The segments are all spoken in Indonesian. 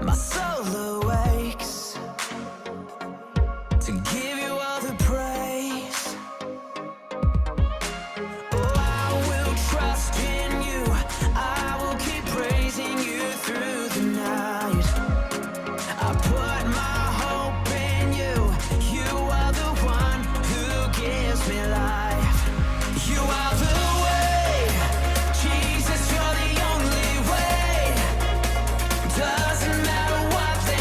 My soul awakes to give you all the praise. Oh, I will trust in you. I will keep praising you through the night. I put my hope in you. You are the one who gives me life. You are the way, Jesus, you're the only way. Doesn't matter what they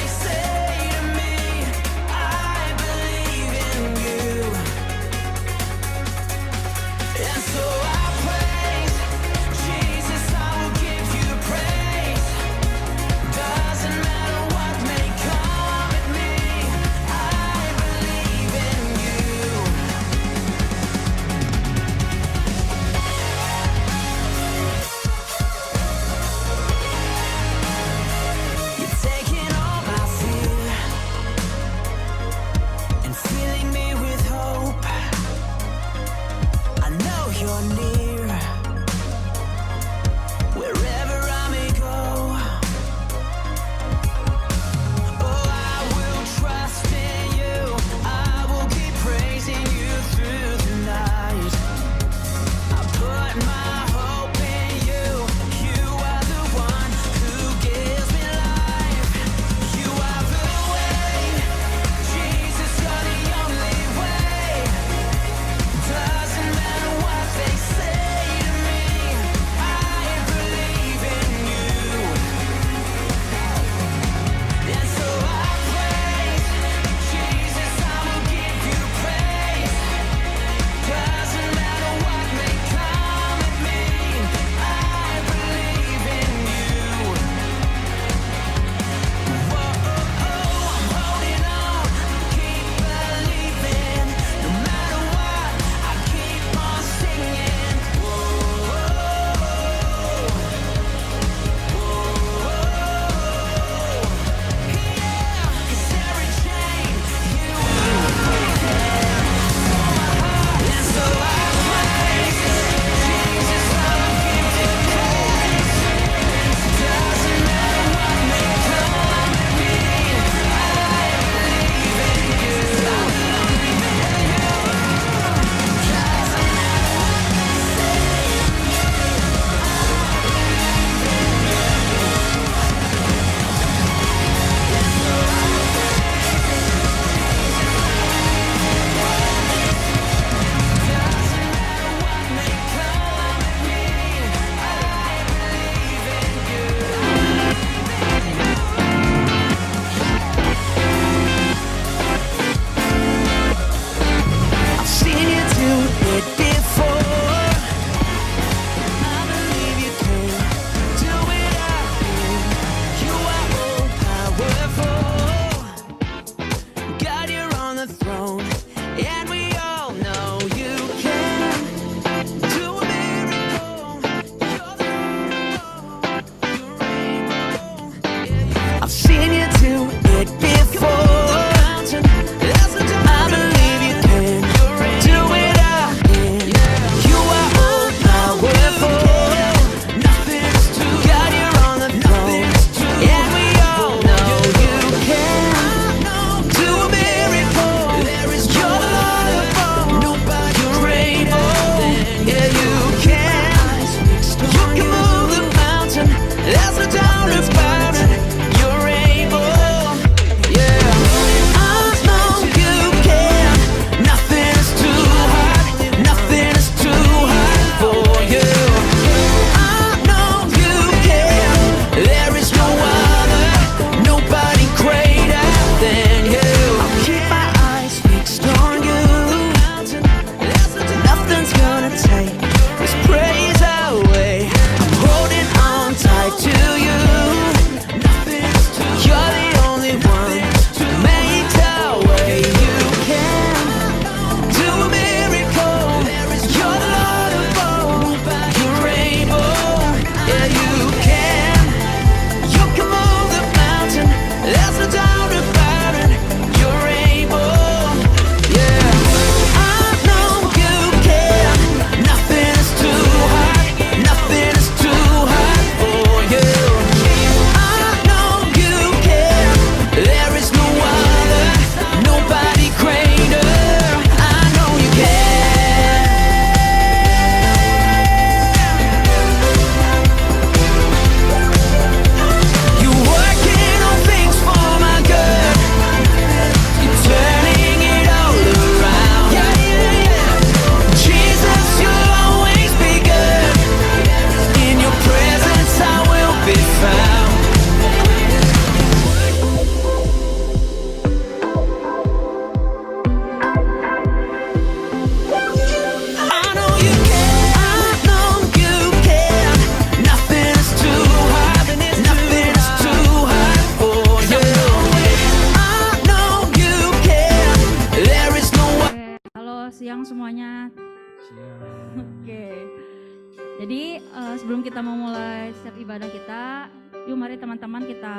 Jadi sebelum kita memulai setiap ibadah kita, yuk mari teman-teman kita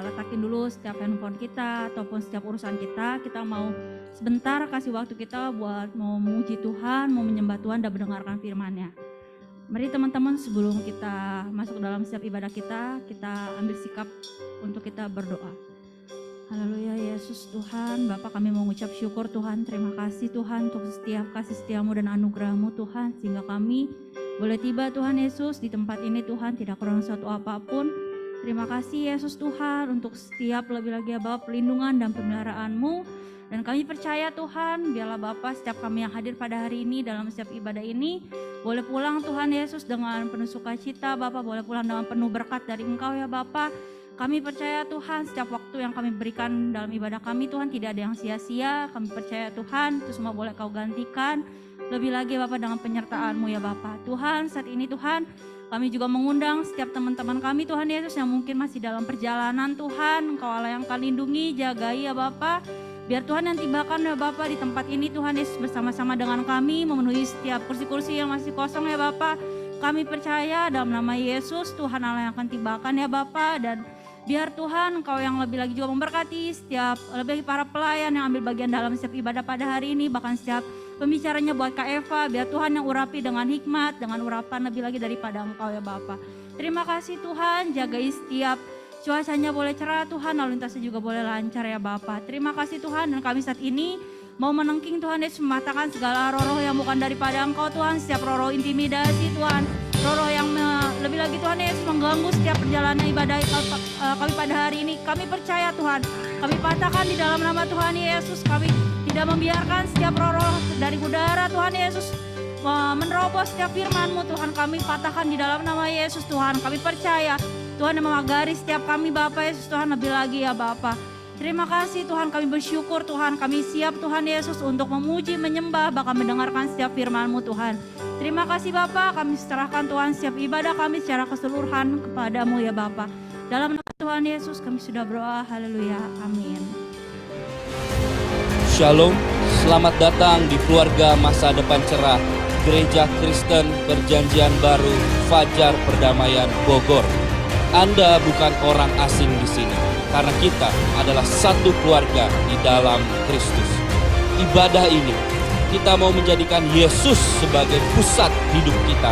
letakin dulu setiap handphone kita ataupun setiap urusan kita. Kita mau sebentar kasih waktu kita buat mau memuji Tuhan, mau menyembah Tuhan dan mendengarkan firman-Nya. Mari teman-teman sebelum kita masuk dalam setiap ibadah kita ambil sikap untuk kita berdoa. Haleluya Yesus Tuhan, Bapa kami mau mengucap syukur Tuhan, terima kasih Tuhan untuk setiap kasih setiamu dan anugerah-Mu Tuhan, sehingga kami boleh tiba Tuhan Yesus di tempat ini Tuhan, tidak kurang suatu apapun. Terima kasih Yesus Tuhan untuk setiap lebih lagi ya Bapa pelindungan dan pemeliharaan-Mu. Dan kami percaya Tuhan, biarlah Bapa setiap kami yang hadir pada hari ini dalam setiap ibadah ini, boleh pulang Tuhan Yesus dengan penuh sukacita, Bapa boleh pulang dengan penuh berkat dari Engkau ya Bapa. Kami percaya Tuhan setiap waktu yang kami berikan dalam ibadah kami Tuhan tidak ada yang sia-sia. Kami percaya Tuhan itu semua boleh Kau gantikan. Lebih lagi Bapak dengan penyertaan-Mu ya Bapak. Tuhan saat ini Tuhan kami juga mengundang setiap teman-teman kami Tuhan Yesus yang mungkin masih dalam perjalanan Tuhan. Engkau Allah yang akan lindungi, jagai ya Bapak. Biar Tuhan yang tibakan ya Bapak di tempat ini Tuhan Yesus bersama-sama dengan kami memenuhi setiap kursi-kursi yang masih kosong ya Bapak. Kami percaya dalam nama Yesus Tuhan Allah yang akan tibakan ya Bapak, dan biar Tuhan Engkau yang lebih lagi juga memberkati setiap lebih para pelayan yang ambil bagian dalam setiap ibadah pada hari ini, bahkan setiap pembicaranya buat Kak Eva, biar Tuhan yang urapi dengan hikmat, dengan urapan lebih lagi daripada Engkau ya Bapa. Terima kasih Tuhan, jagai setiap cuacanya boleh cerah Tuhan, lalu lintasnya juga boleh lancar ya Bapa. Terima kasih Tuhan, dan kami saat ini mau menengking Tuhan Yesus mematahkan segala roh-roh yang bukan daripada Engkau Tuhan, setiap roh-roh intimidasi Tuhan, roh-roh yang lebih lagi Tuhan Yesus mengganggu setiap perjalanan ibadah kami pada hari ini. Kami percaya Tuhan, kami patahkan di dalam nama Tuhan Yesus. Kami tidak membiarkan setiap roh-roh dari udara Tuhan Yesus menerobos setiap firman-Mu Tuhan. Kami patahkan di dalam nama Yesus Tuhan. Kami percaya Tuhan yang memagari setiap kami Bapa Yesus Tuhan, lebih lagi ya Bapa. Terima kasih Tuhan, kami bersyukur Tuhan, kami siap Tuhan Yesus untuk memuji, menyembah, bahkan mendengarkan setiap firman-Mu Tuhan. Terima kasih Bapa, kami serahkan Tuhan setiap ibadah kami secara keseluruhan kepadamu ya Bapa. Dalam nama Tuhan Yesus kami sudah berdoa, haleluya, amin. Shalom, selamat datang di keluarga masa depan cerah Gereja Kristen Perjanjian Baru Fajar Perdamaian Bogor. Anda bukan orang asing di sini, karena kita adalah satu keluarga di dalam Kristus. Ibadah ini, kita mau menjadikan Yesus sebagai pusat hidup kita.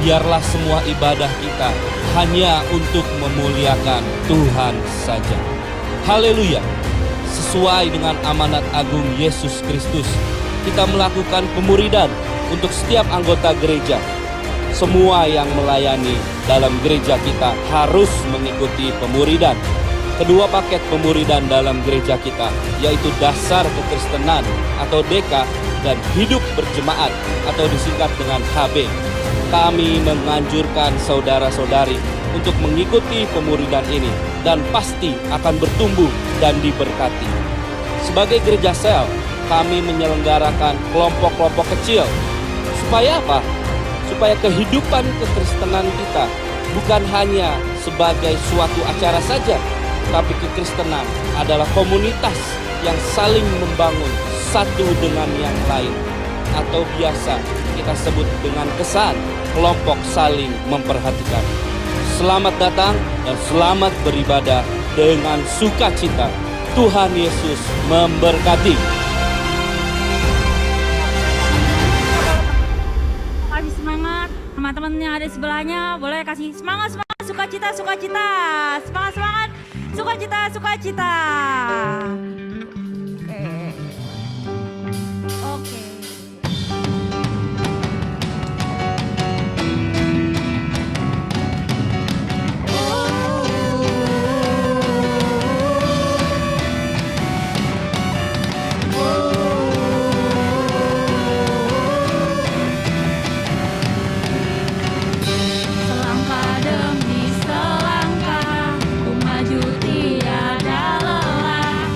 Biarlah semua ibadah kita hanya untuk memuliakan Tuhan saja. Haleluya. Sesuai dengan amanat agung Yesus Kristus, kita melakukan pemuridan untuk setiap anggota gereja. Semua yang melayani dalam gereja kita harus mengikuti pemuridan. Kedua paket pemuridan dalam gereja kita, yaitu dasar kekristenan atau DK dan hidup berjemaat atau disingkat dengan HB. Kami menganjurkan saudara-saudari untuk mengikuti pemuridan ini dan pasti akan bertumbuh dan diberkati. Sebagai gereja sel, kami menyelenggarakan kelompok-kelompok kecil. Supaya apa? Supaya kehidupan kekristenan kita bukan hanya sebagai suatu acara saja, tapi kekristenan adalah komunitas yang saling membangun satu dengan yang lain, atau biasa kita sebut dengan kesan kelompok saling memperhatikan. Selamat datang dan selamat beribadah dengan sukacita. Tuhan Yesus memberkati. Kasih semangat, teman-teman yang ada di sebelahnya boleh kasih semangat, sukacita, semangat, sukacita. Oke. Selangkah demi selangkah, ku maju tiada lelah.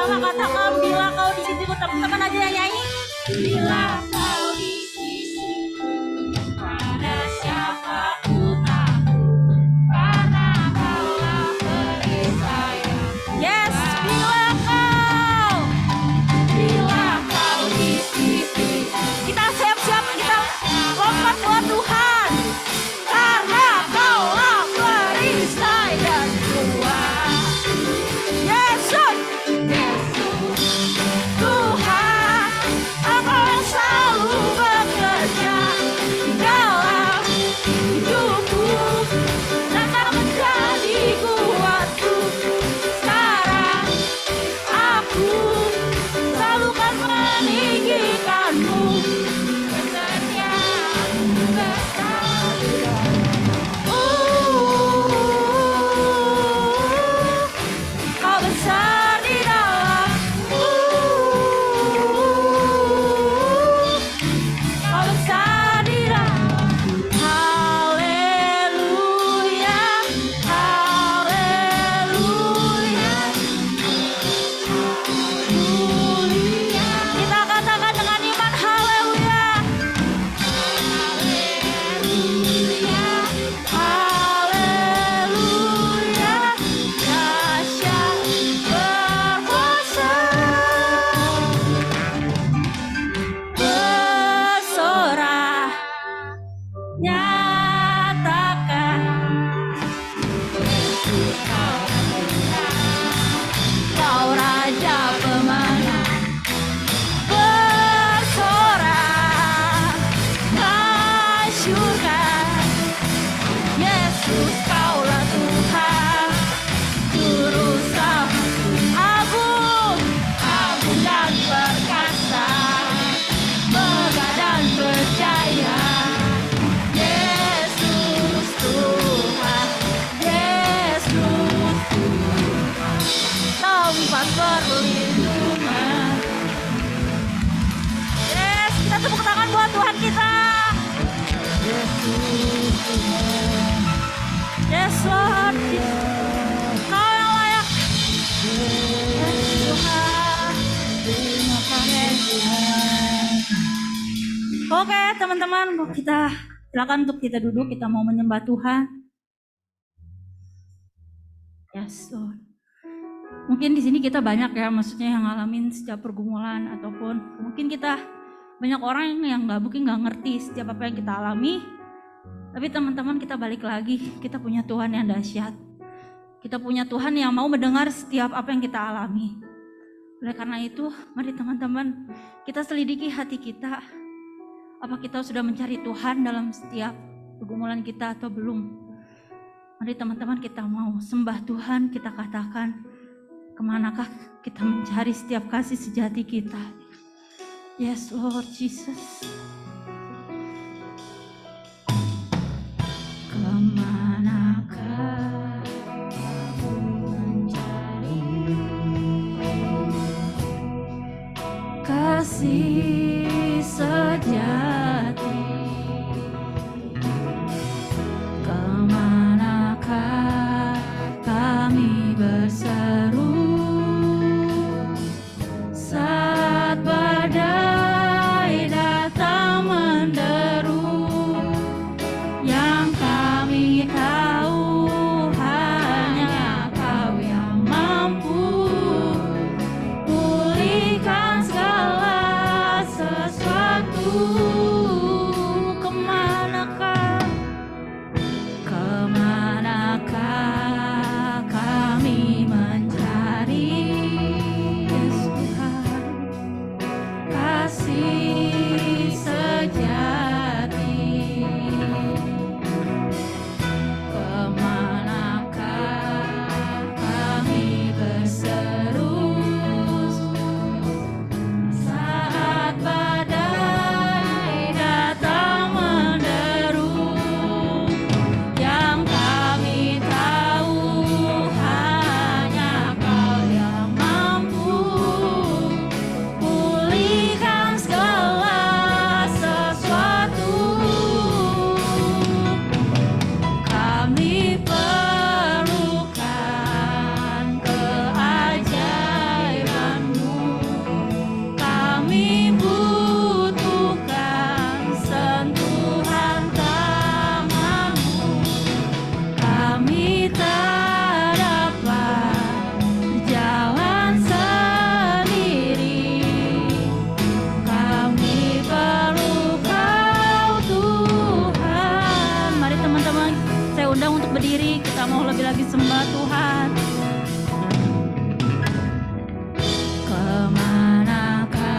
sama katakan bila kau di sisiku, teman-teman aja yang nyanyi. Bila kau di sisiku, pada siapa ku takut, karena kaulah perisai. Yes, bila kau di sisiku, kita siap-siap, kita lompat buat Tuhan, karena kaulah perisai dan kuat. Yesus, Tuhan, Engkau yang selalu bekerja dalam hidupku, dan kau menjadi kuatku. Sekarang aku selalu kan meninggikanmu, besarnya besar. Kau besar di dalam, kau besar di dalam. Haleluya, haleluya, haleluya. Kita katakan dengan iman, haleluya, haleluya, haleluya. Dahsyat berkuasa, bersorak, nyatakan kau raja pemenang. Bersorak, masyurkan, Yesus kaulah Tuhan, Juru Selamat, agung, agung dan perkasa, megah dan percaya. Yesus Tuhan, Yesus Tuhan, tempat perlindungan. Yes, kita tepuk tangan buat Tuhan kita. Yes Lord, Kau yang layak. Yes Tuhan, terima kasih. Oke teman-teman, kita silakan untuk kita duduk, kita mau menyembah Tuhan. Yes Lord. Mungkin di sini kita banyak ya, maksudnya yang ngalamin setiap pergumulan, ataupun mungkin kita banyak orang yang mungkin nggak ngerti setiap apa yang kita alami. Tapi teman-teman, kita balik lagi, kita punya Tuhan yang dahsyat. Kita punya Tuhan yang mau mendengar setiap apa yang kita alami. Oleh karena itu, mari teman-teman, kita selidiki hati kita. Apa kita sudah mencari Tuhan dalam setiap pergumulan kita atau belum? Mari teman-teman, kita mau sembah Tuhan, kita katakan, kemanakah kita mencari setiap kasih sejati kita? Yes Lord Jesus. Kemanakah aku mencari kasih sejati? Kemanakah kami berseru saat badai datang menderu? Yang kami tahu hanya Kau yang mampu pulihkan segala mau lebih lagi sembah Tuhan. Kemanakah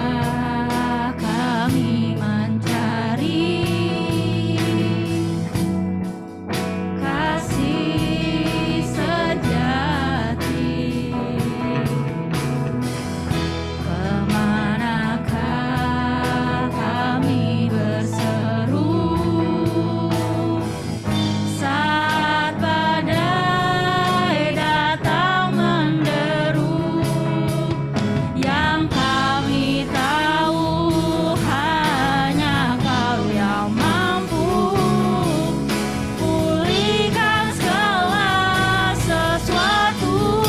kami mencari kasih sejati? Kemanakah kami berseru saat badai datang menderu? Yang kami tahu hanya Kau yang mampu pulihkan segala sesuatu.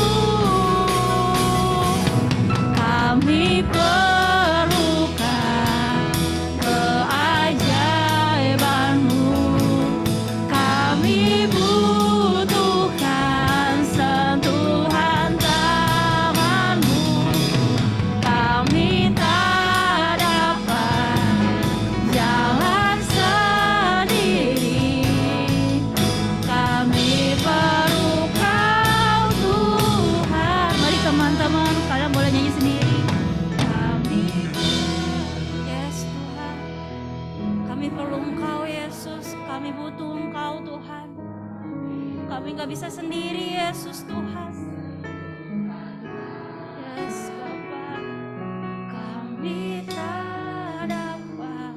Kami perlukan keajaiban-Mu. Kami butuhkan sentuhan tangan-Mu. Kami tak dapat jalan sendiri. Kami perlu Kau Tuhan. Mari teman-teman, kalian boleh nyanyi sendiri. Kami yes Tuhan, kami perlu Engkau Yesus. Kami butuh Engkau Tuhan. Kami gak bisa sendiri Yesus Tuhan. Yes Bapa, kami tak dapat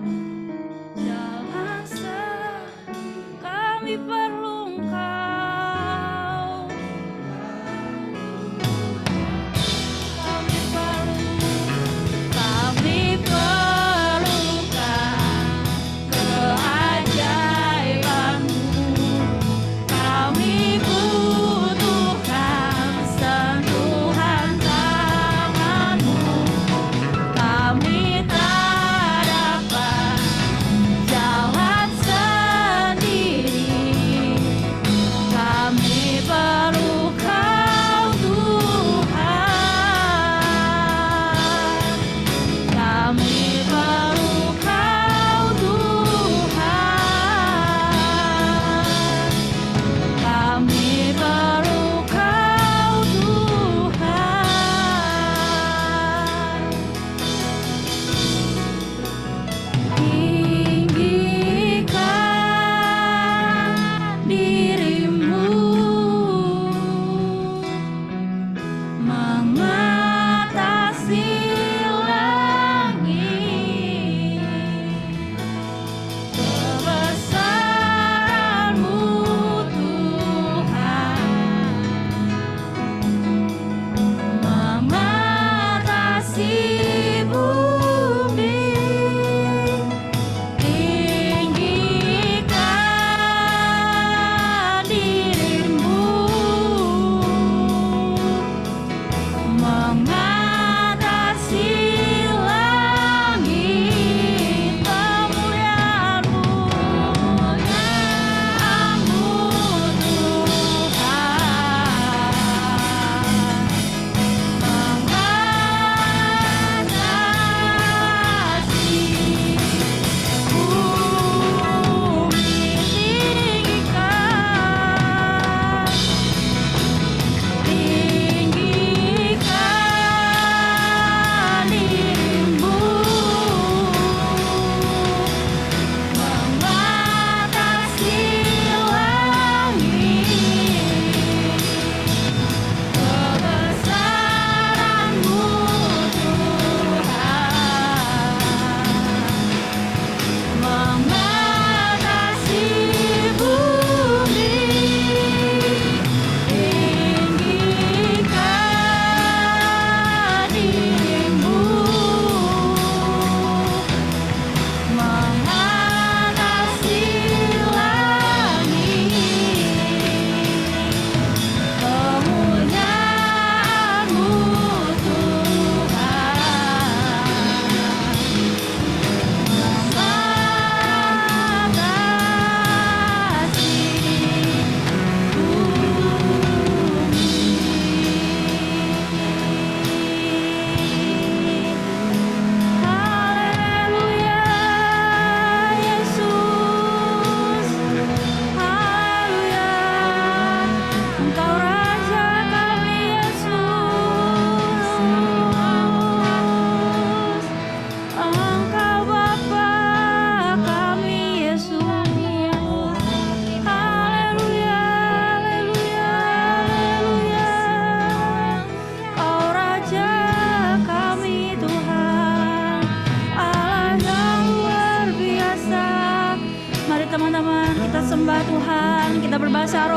jalan sendiri. Kami perlu Engkau. Kami perlukan keajaiban-Mu. Kami butuhkan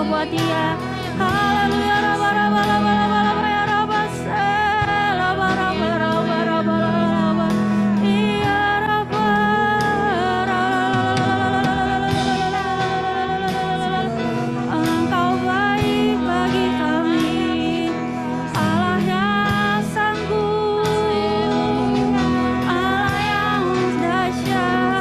buat dia. Haleluya, raba raba raba raba raba ya raba se, raba raba raba raba raba, iya raba, Engkau baik bagi kami, Allah yang sanggup, Allah yang dahsyat.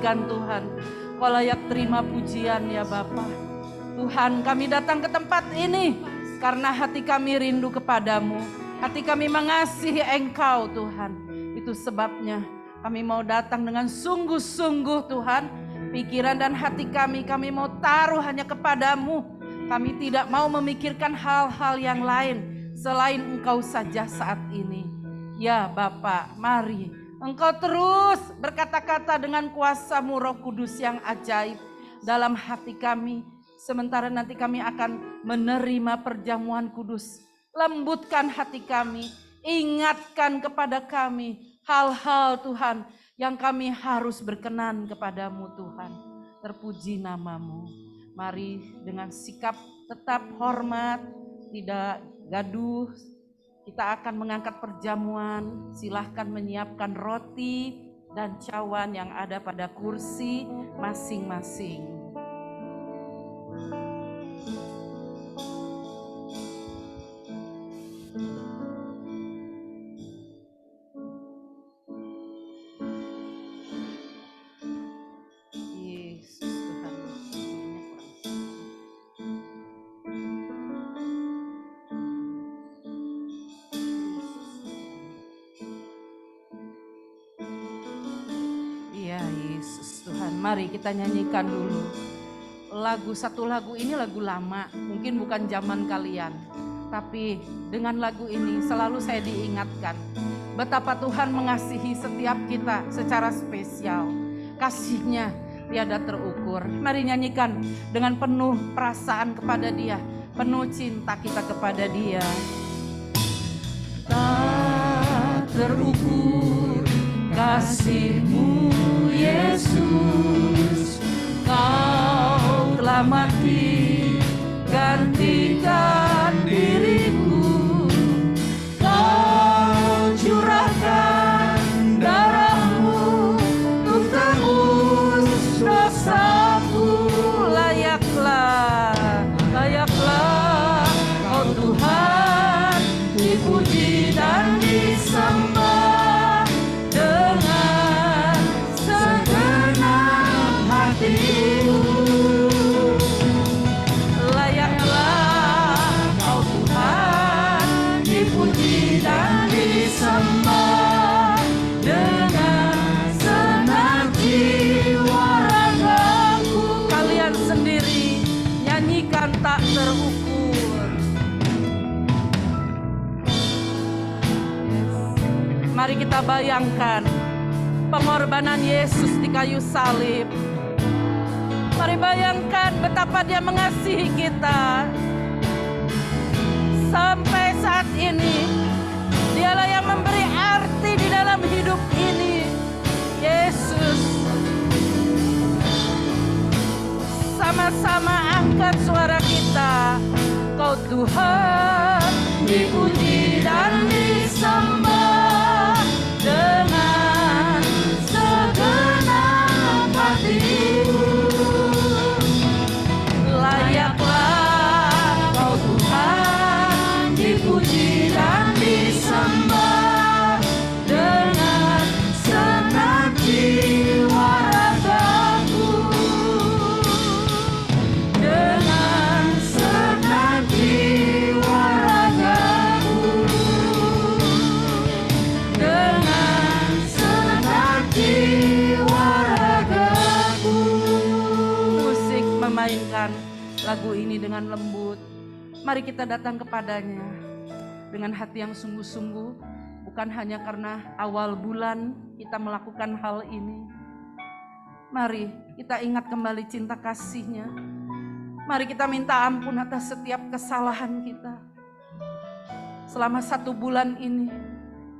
Tuhan, Kau layak terima pujian ya Bapa. Tuhan, kami datang ke tempat ini karena hati kami rindu kepadamu, hati kami mengasihi Engkau Tuhan. Itu sebabnya kami mau datang dengan sungguh-sungguh Tuhan. Pikiran dan hati kami mau taruh hanya kepadamu. Kami tidak mau memikirkan hal-hal yang lain selain Engkau saja saat ini. Ya Bapa, mari Engkau terus berkata-kata dengan kuasa-Mu Roh Kudus yang ajaib dalam hati kami. Sementara nanti kami akan menerima perjamuan kudus. Lembutkan hati kami, ingatkan kepada kami hal-hal Tuhan yang kami harus berkenan kepadamu Tuhan. Terpuji nama-Mu. Mari dengan sikap tetap hormat, tidak gaduh. Kita akan mengangkat perjamuan, silahkan menyiapkan roti dan cawan yang ada pada kursi masing-masing. Mari kita nyanyikan dulu satu lagu ini lagu lama, mungkin bukan zaman kalian, tapi dengan lagu ini selalu saya diingatkan betapa Tuhan mengasihi setiap kita secara spesial. Kasih-Nya tiada terukur. Mari nyanyikan dengan penuh perasaan kepada Dia, penuh cinta kita kepada Dia. Tak terukur kasih-Mu Yesus, Kau telah mati gantikan diriku. Kau curahkan darah-Mu untuk tebus dosaku. Layaklah Kau Tuhan dipuji dan disembah dengan segenap hatimu. Layaklah Kau Tuhan dipuji dan disembah dengan segenap jiwa ragaku. Kalian sendiri nyanyikan tak terukur. Mari kita bayangkan pengorbanan Yesus di kayu salib. Mari bayangkan betapa Dia mengasihi kita. Sampai saat ini, Dialah yang memberi arti di dalam hidup ini. Yesus. Sama-sama angkat suara kita. Kau Tuhan, dipuji dan disembah dengan segenap hatiku. Layaklah Kau Tuhan, dipuji dan disembah dengan segenap jiwa ragaku. Dengan segenap jiwa ragaku. Dengan segenap jiwa ragaku. Musik memainkan lagu ini dengan lembut. Mari kita datang kepadanya dengan hati yang sungguh-sungguh, bukan hanya karena awal bulan kita melakukan hal ini. Mari kita ingat kembali cinta kasih-Nya. Mari kita minta ampun atas setiap kesalahan kita. Selama 1 bulan ini,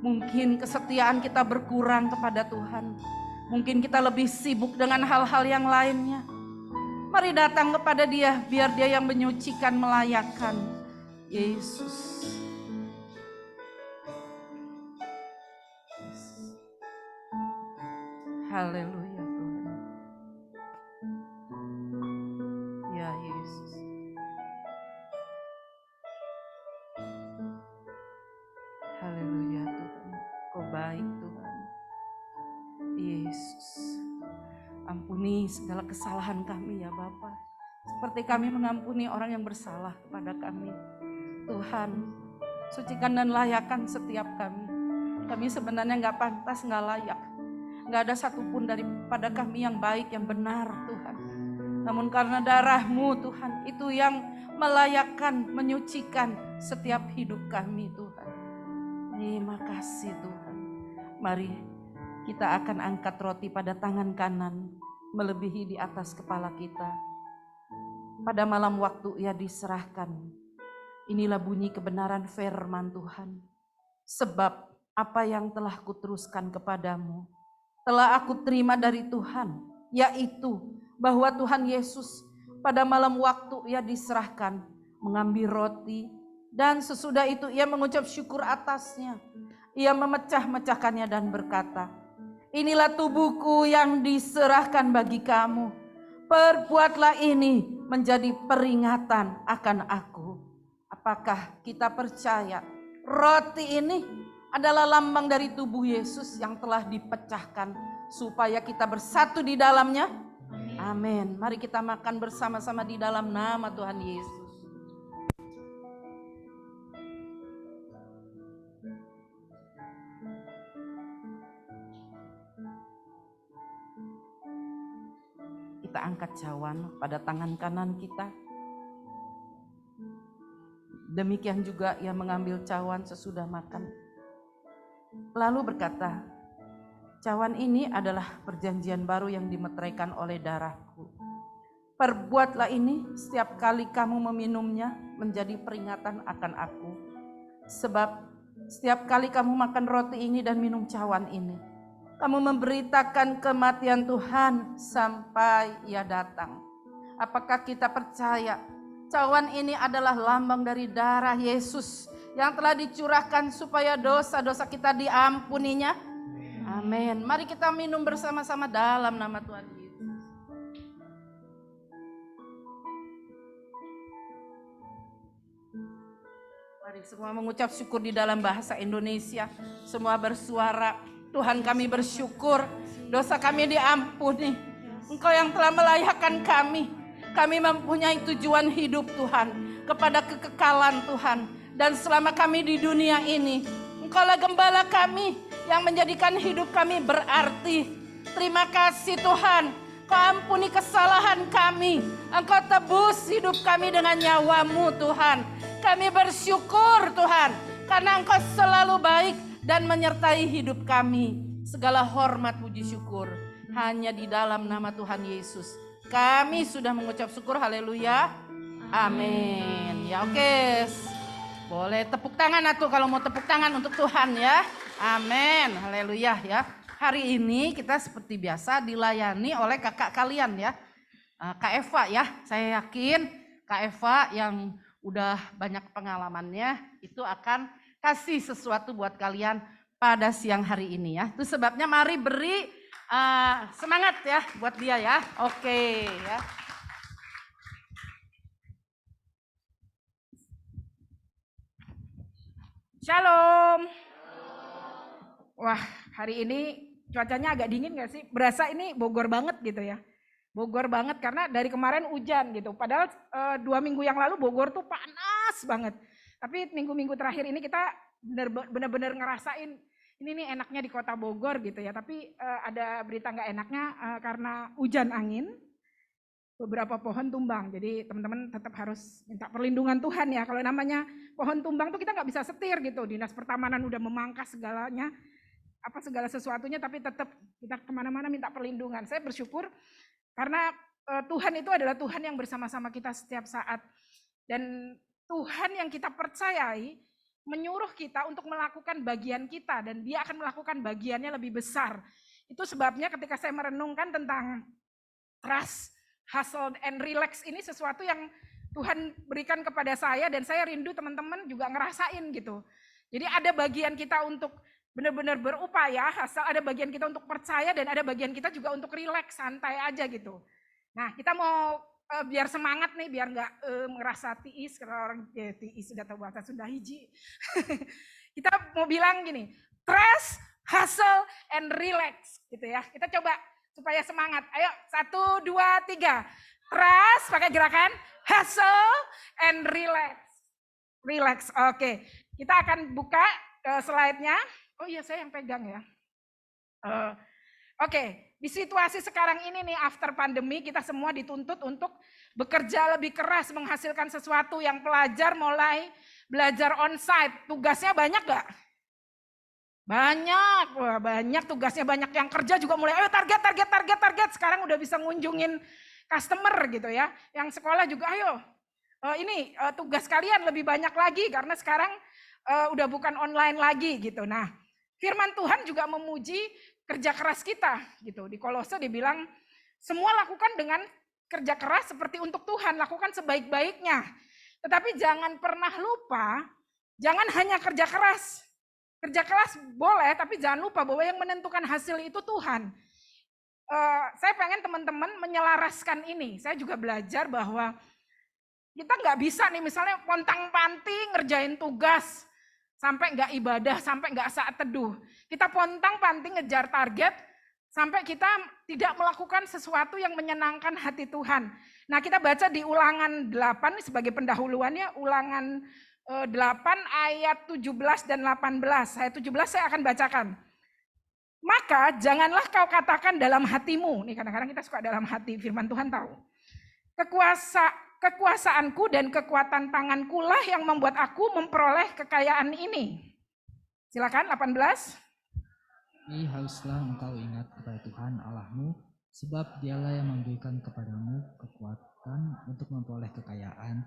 mungkin kesetiaan kita berkurang kepada Tuhan. Mungkin kita lebih sibuk dengan hal-hal yang lainnya. Mari datang kepada Dia, biar Dia yang menyucikan, melayakkan. Yesus. Haleluya Tuhan. Ya Yesus. Haleluya Tuhan. Kau baik Tuhan. Yesus. Ampuni segala kesalahan kami ya Bapa. Seperti kami mengampuni orang yang bersalah kepada kami. Tuhan, sucikan dan layakkan setiap kami. Kami sebenarnya gak pantas, gak layak. Gak ada satupun daripada kami yang baik, yang benar Tuhan. Namun karena darah-Mu Tuhan, itu yang melayakkan, menyucikan setiap hidup kami Tuhan. Terima kasih Tuhan. Mari kita akan angkat roti pada tangan kanan, melebihi di atas kepala kita. Pada malam waktu Ia diserahkan. Inilah bunyi kebenaran firman Tuhan. Sebab apa yang telah kuteruskan kepadamu, telah aku terima dari Tuhan, yaitu bahwa Tuhan Yesus pada malam waktu Ia diserahkan, mengambil roti, dan sesudah itu Ia mengucap syukur atasnya. Ia memecah-mecahkannya dan berkata, inilah tubuhku yang diserahkan bagi kamu. Perbuatlah ini menjadi peringatan akan aku. Apakah kita percaya roti ini adalah lambang dari tubuh Yesus yang telah dipecahkan supaya kita bersatu di dalamnya? Amin. Mari kita makan bersama-sama di dalam nama Tuhan Yesus. Kita angkat cawan pada tangan kanan kita. Demikian juga Ia mengambil cawan sesudah makan. Lalu berkata, cawan ini adalah perjanjian baru yang dimeteraikan oleh darahku. Perbuatlah ini setiap kali kamu meminumnya menjadi peringatan akan aku. Sebab setiap kali kamu makan roti ini dan minum cawan ini, kamu memberitakan kematian Tuhan sampai Ia datang. Apakah kita percaya cawan ini adalah lambang dari darah Yesus yang telah dicurahkan supaya dosa-dosa kita diampuninya? Amin. Mari kita minum bersama-sama dalam nama Tuhan Yesus. Mari semua mengucap syukur di dalam bahasa Indonesia. Semua bersuara, Tuhan kami bersyukur, dosa kami diampuni. Engkau yang telah melayakkan kami. Kami mempunyai tujuan hidup Tuhan, kepada kekekalan Tuhan. Dan selama kami di dunia ini, Engkaulah gembala kami yang menjadikan hidup kami berarti. Terima kasih Tuhan, Kau ampuni kesalahan kami. Engkau tebus hidup kami dengan nyawa-Mu Tuhan. Kami bersyukur Tuhan, karena Engkau selalu baik dan menyertai hidup kami. Segala hormat puji syukur hanya di dalam nama Tuhan Yesus. Kami sudah mengucap syukur, haleluya, amin. Ya oke, boleh tepuk tangan atau kalau mau tepuk tangan untuk Tuhan ya, amin, haleluya ya. Hari ini kita seperti biasa dilayani oleh kakak kalian ya, Kak Eva ya. Saya yakin Kak Eva yang udah banyak pengalamannya itu akan kasih sesuatu buat kalian pada siang hari ini ya. Itu sebabnya mari beri semangat ya buat dia ya. Oke ya. Shalom. Wah, hari ini cuacanya agak dingin gak sih? Berasa ini Bogor banget gitu ya. Bogor banget karena dari kemarin hujan gitu. Padahal 2 minggu yang lalu Bogor tuh panas banget. Tapi minggu-minggu terakhir ini kita benar-benar ngerasain ini nih enaknya di kota Bogor gitu ya. Tapi ada berita nggak enaknya karena hujan angin. Beberapa pohon tumbang. Jadi teman-teman tetap harus minta perlindungan Tuhan ya. Kalau namanya pohon tumbang tuh kita nggak bisa setir gitu. Dinas Pertamanan udah memangkas segalanya, segala sesuatunya, tapi tetap kita kemana-mana minta perlindungan. Saya bersyukur karena Tuhan itu adalah Tuhan yang bersama-sama kita setiap saat. Dan Tuhan yang kita percayai menyuruh kita untuk melakukan bagian kita dan dia akan melakukan bagiannya lebih besar. Itu sebabnya ketika saya merenungkan tentang trust, hustle, and relax ini sesuatu yang Tuhan berikan kepada saya dan saya rindu teman-teman juga ngerasain gitu. Jadi ada bagian kita untuk benar-benar berupaya, asal ada bagian kita untuk percaya dan ada bagian kita juga untuk relax, santai aja gitu. Nah kita mau biar semangat nih, biar nggak ngerasa tiis, kalau orang tiis sudah tahu bahasa Sunda hiji. Kita mau bilang gini, trust, hustle, and relax gitu ya. Kita coba supaya semangat. Ayo 1, 2, 3. Trust pakai gerakan, hustle, and relax. Relax, oke. Kita akan buka slide-nya. Oh iya saya yang pegang ya. Oke, di situasi sekarang ini nih after pandemi kita semua dituntut untuk bekerja lebih keras menghasilkan sesuatu. Yang pelajar mulai belajar onsite. Tugasnya banyak gak? Banyak, wah banyak tugasnya, banyak yang kerja juga mulai ayo target. Sekarang udah bisa ngunjungin customer gitu ya. Yang sekolah juga ayo tugas kalian lebih banyak lagi karena sekarang udah bukan online lagi gitu. Nah, firman Tuhan juga memuji kerja keras kita gitu. Di Kolose dibilang semua lakukan dengan kerja keras seperti untuk Tuhan, lakukan sebaik-baiknya. Tetapi jangan pernah lupa, jangan hanya kerja keras. Kerja keras boleh, tapi jangan lupa bahwa yang menentukan hasil itu Tuhan. Saya pengen teman-teman menyelaraskan ini. Saya juga belajar bahwa kita nggak bisa nih misalnya pontang-panting ngerjain tugas, sampai nggak ibadah, sampai nggak saat teduh. Kita pontang-panting ngejar target, sampai kita tidak melakukan sesuatu yang menyenangkan hati Tuhan. Nah kita baca di Ulangan 8 sebagai pendahuluannya, Ulangan 8 ayat 17 dan 18. Ayat 17 saya akan bacakan. Maka janganlah kau katakan dalam hatimu, nih kadang-kadang kita suka dalam hati, firman Tuhan tahu. Kekuasaanku dan kekuatan tanganku lah yang membuat aku memperoleh kekayaan ini. Silakan 18. Haruslah engkau ingat kepada Tuhan Allahmu, sebab dialah yang memberikan kepadamu kekuatan untuk memperoleh kekayaan,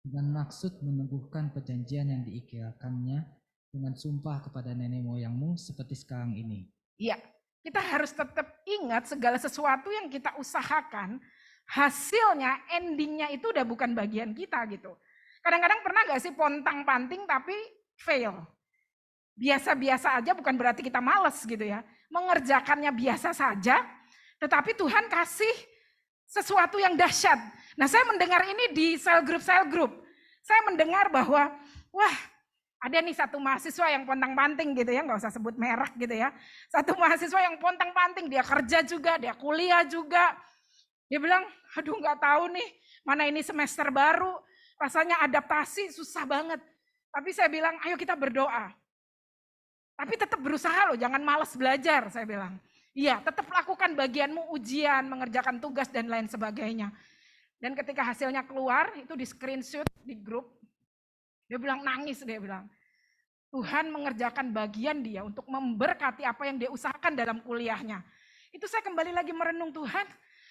dengan maksud meneguhkan perjanjian yang diikirkannya dengan sumpah kepada nenek moyangmu seperti sekarang ini. Iya, kita harus tetap ingat segala sesuatu yang kita usahakan, hasilnya, endingnya itu udah bukan bagian kita gitu. Kadang-kadang pernah gak sih pontang-panting tapi fail? Biasa-biasa aja bukan berarti kita malas gitu ya. Mengerjakannya biasa saja, tetapi Tuhan kasih sesuatu yang dahsyat. Nah saya mendengar ini di sel group. Saya mendengar bahwa, wah ada nih satu mahasiswa yang pontang-panting gitu ya, gak usah sebut merek gitu ya. Satu mahasiswa yang pontang-panting, dia kerja juga, dia kuliah juga. Dia bilang, aduh gak tahu nih, mana ini semester baru, rasanya adaptasi susah banget. Tapi saya bilang, ayo kita berdoa. Tapi tetap berusaha loh, jangan malas belajar, saya bilang. Iya, tetap lakukan bagianmu, ujian, mengerjakan tugas dan lain sebagainya. Dan ketika hasilnya keluar, itu di screenshot di grup. Dia bilang nangis, dia bilang, Tuhan mengerjakan bagian dia untuk memberkati apa yang dia usahakan dalam kuliahnya. Itu saya kembali lagi merenung, Tuhan,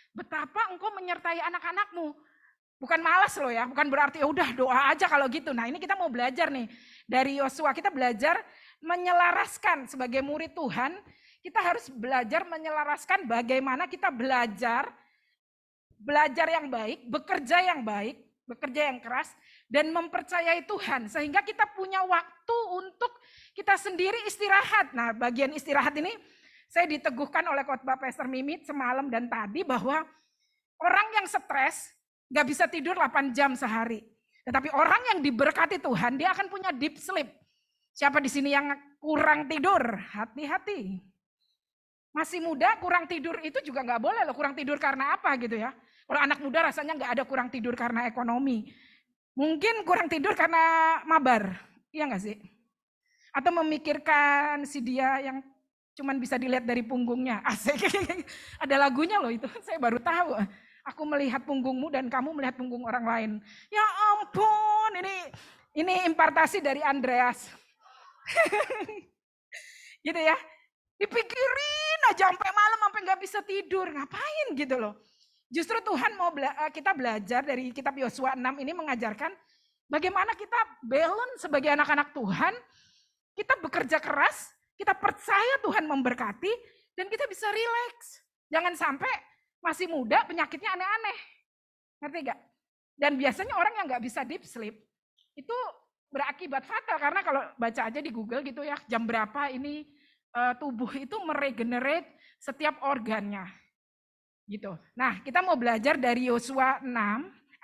betapa Engkau menyertai anak-anakmu. Bukan malas loh ya, bukan berarti ya udah doa aja kalau gitu. Nah ini kita mau belajar nih dari Yosua, kita belajar menyelaraskan sebagai murid Tuhan. Kita harus belajar menyelaraskan bagaimana kita belajar yang baik, bekerja yang baik, bekerja yang keras, dan mempercayai Tuhan. Sehingga kita punya waktu untuk kita sendiri istirahat. Nah bagian istirahat ini saya diteguhkan oleh khotbah Pastor Mimit semalam dan tadi bahwa orang yang stres gak bisa tidur 8 jam sehari. Tetapi orang yang diberkati Tuhan, dia akan punya deep sleep. Siapa di sini yang kurang tidur? Hati-hati. Masih muda kurang tidur itu juga gak boleh loh, kurang tidur karena apa gitu ya. Kalau anak muda rasanya gak ada kurang tidur karena ekonomi. Mungkin kurang tidur karena mabar, iya gak sih? Atau memikirkan si dia yang cuman bisa dilihat dari punggungnya. Asik, ada lagunya loh itu, saya baru tahu. Aku melihat punggungmu dan kamu melihat punggung orang lain. Ya ampun, ini impartasi dari Andreas. Gitu ya. Dipikirin aja sampai malam sampai nggak bisa tidur. Ngapain gitu loh. Justru Tuhan mau kita belajar dari kitab Yosua 6 ini mengajarkan bagaimana kita balance sebagai anak-anak Tuhan. Kita bekerja keras, kita percaya Tuhan memberkati, dan kita bisa rileks. Jangan sampai masih muda penyakitnya aneh-aneh. Ngerti gak? Dan biasanya orang yang gak bisa deep sleep, itu berakibat fatal. Karena kalau baca aja di Google gitu ya, jam berapa ini tubuh itu meregenerate setiap organnya. Gitu. Nah kita mau belajar dari Yosua 6,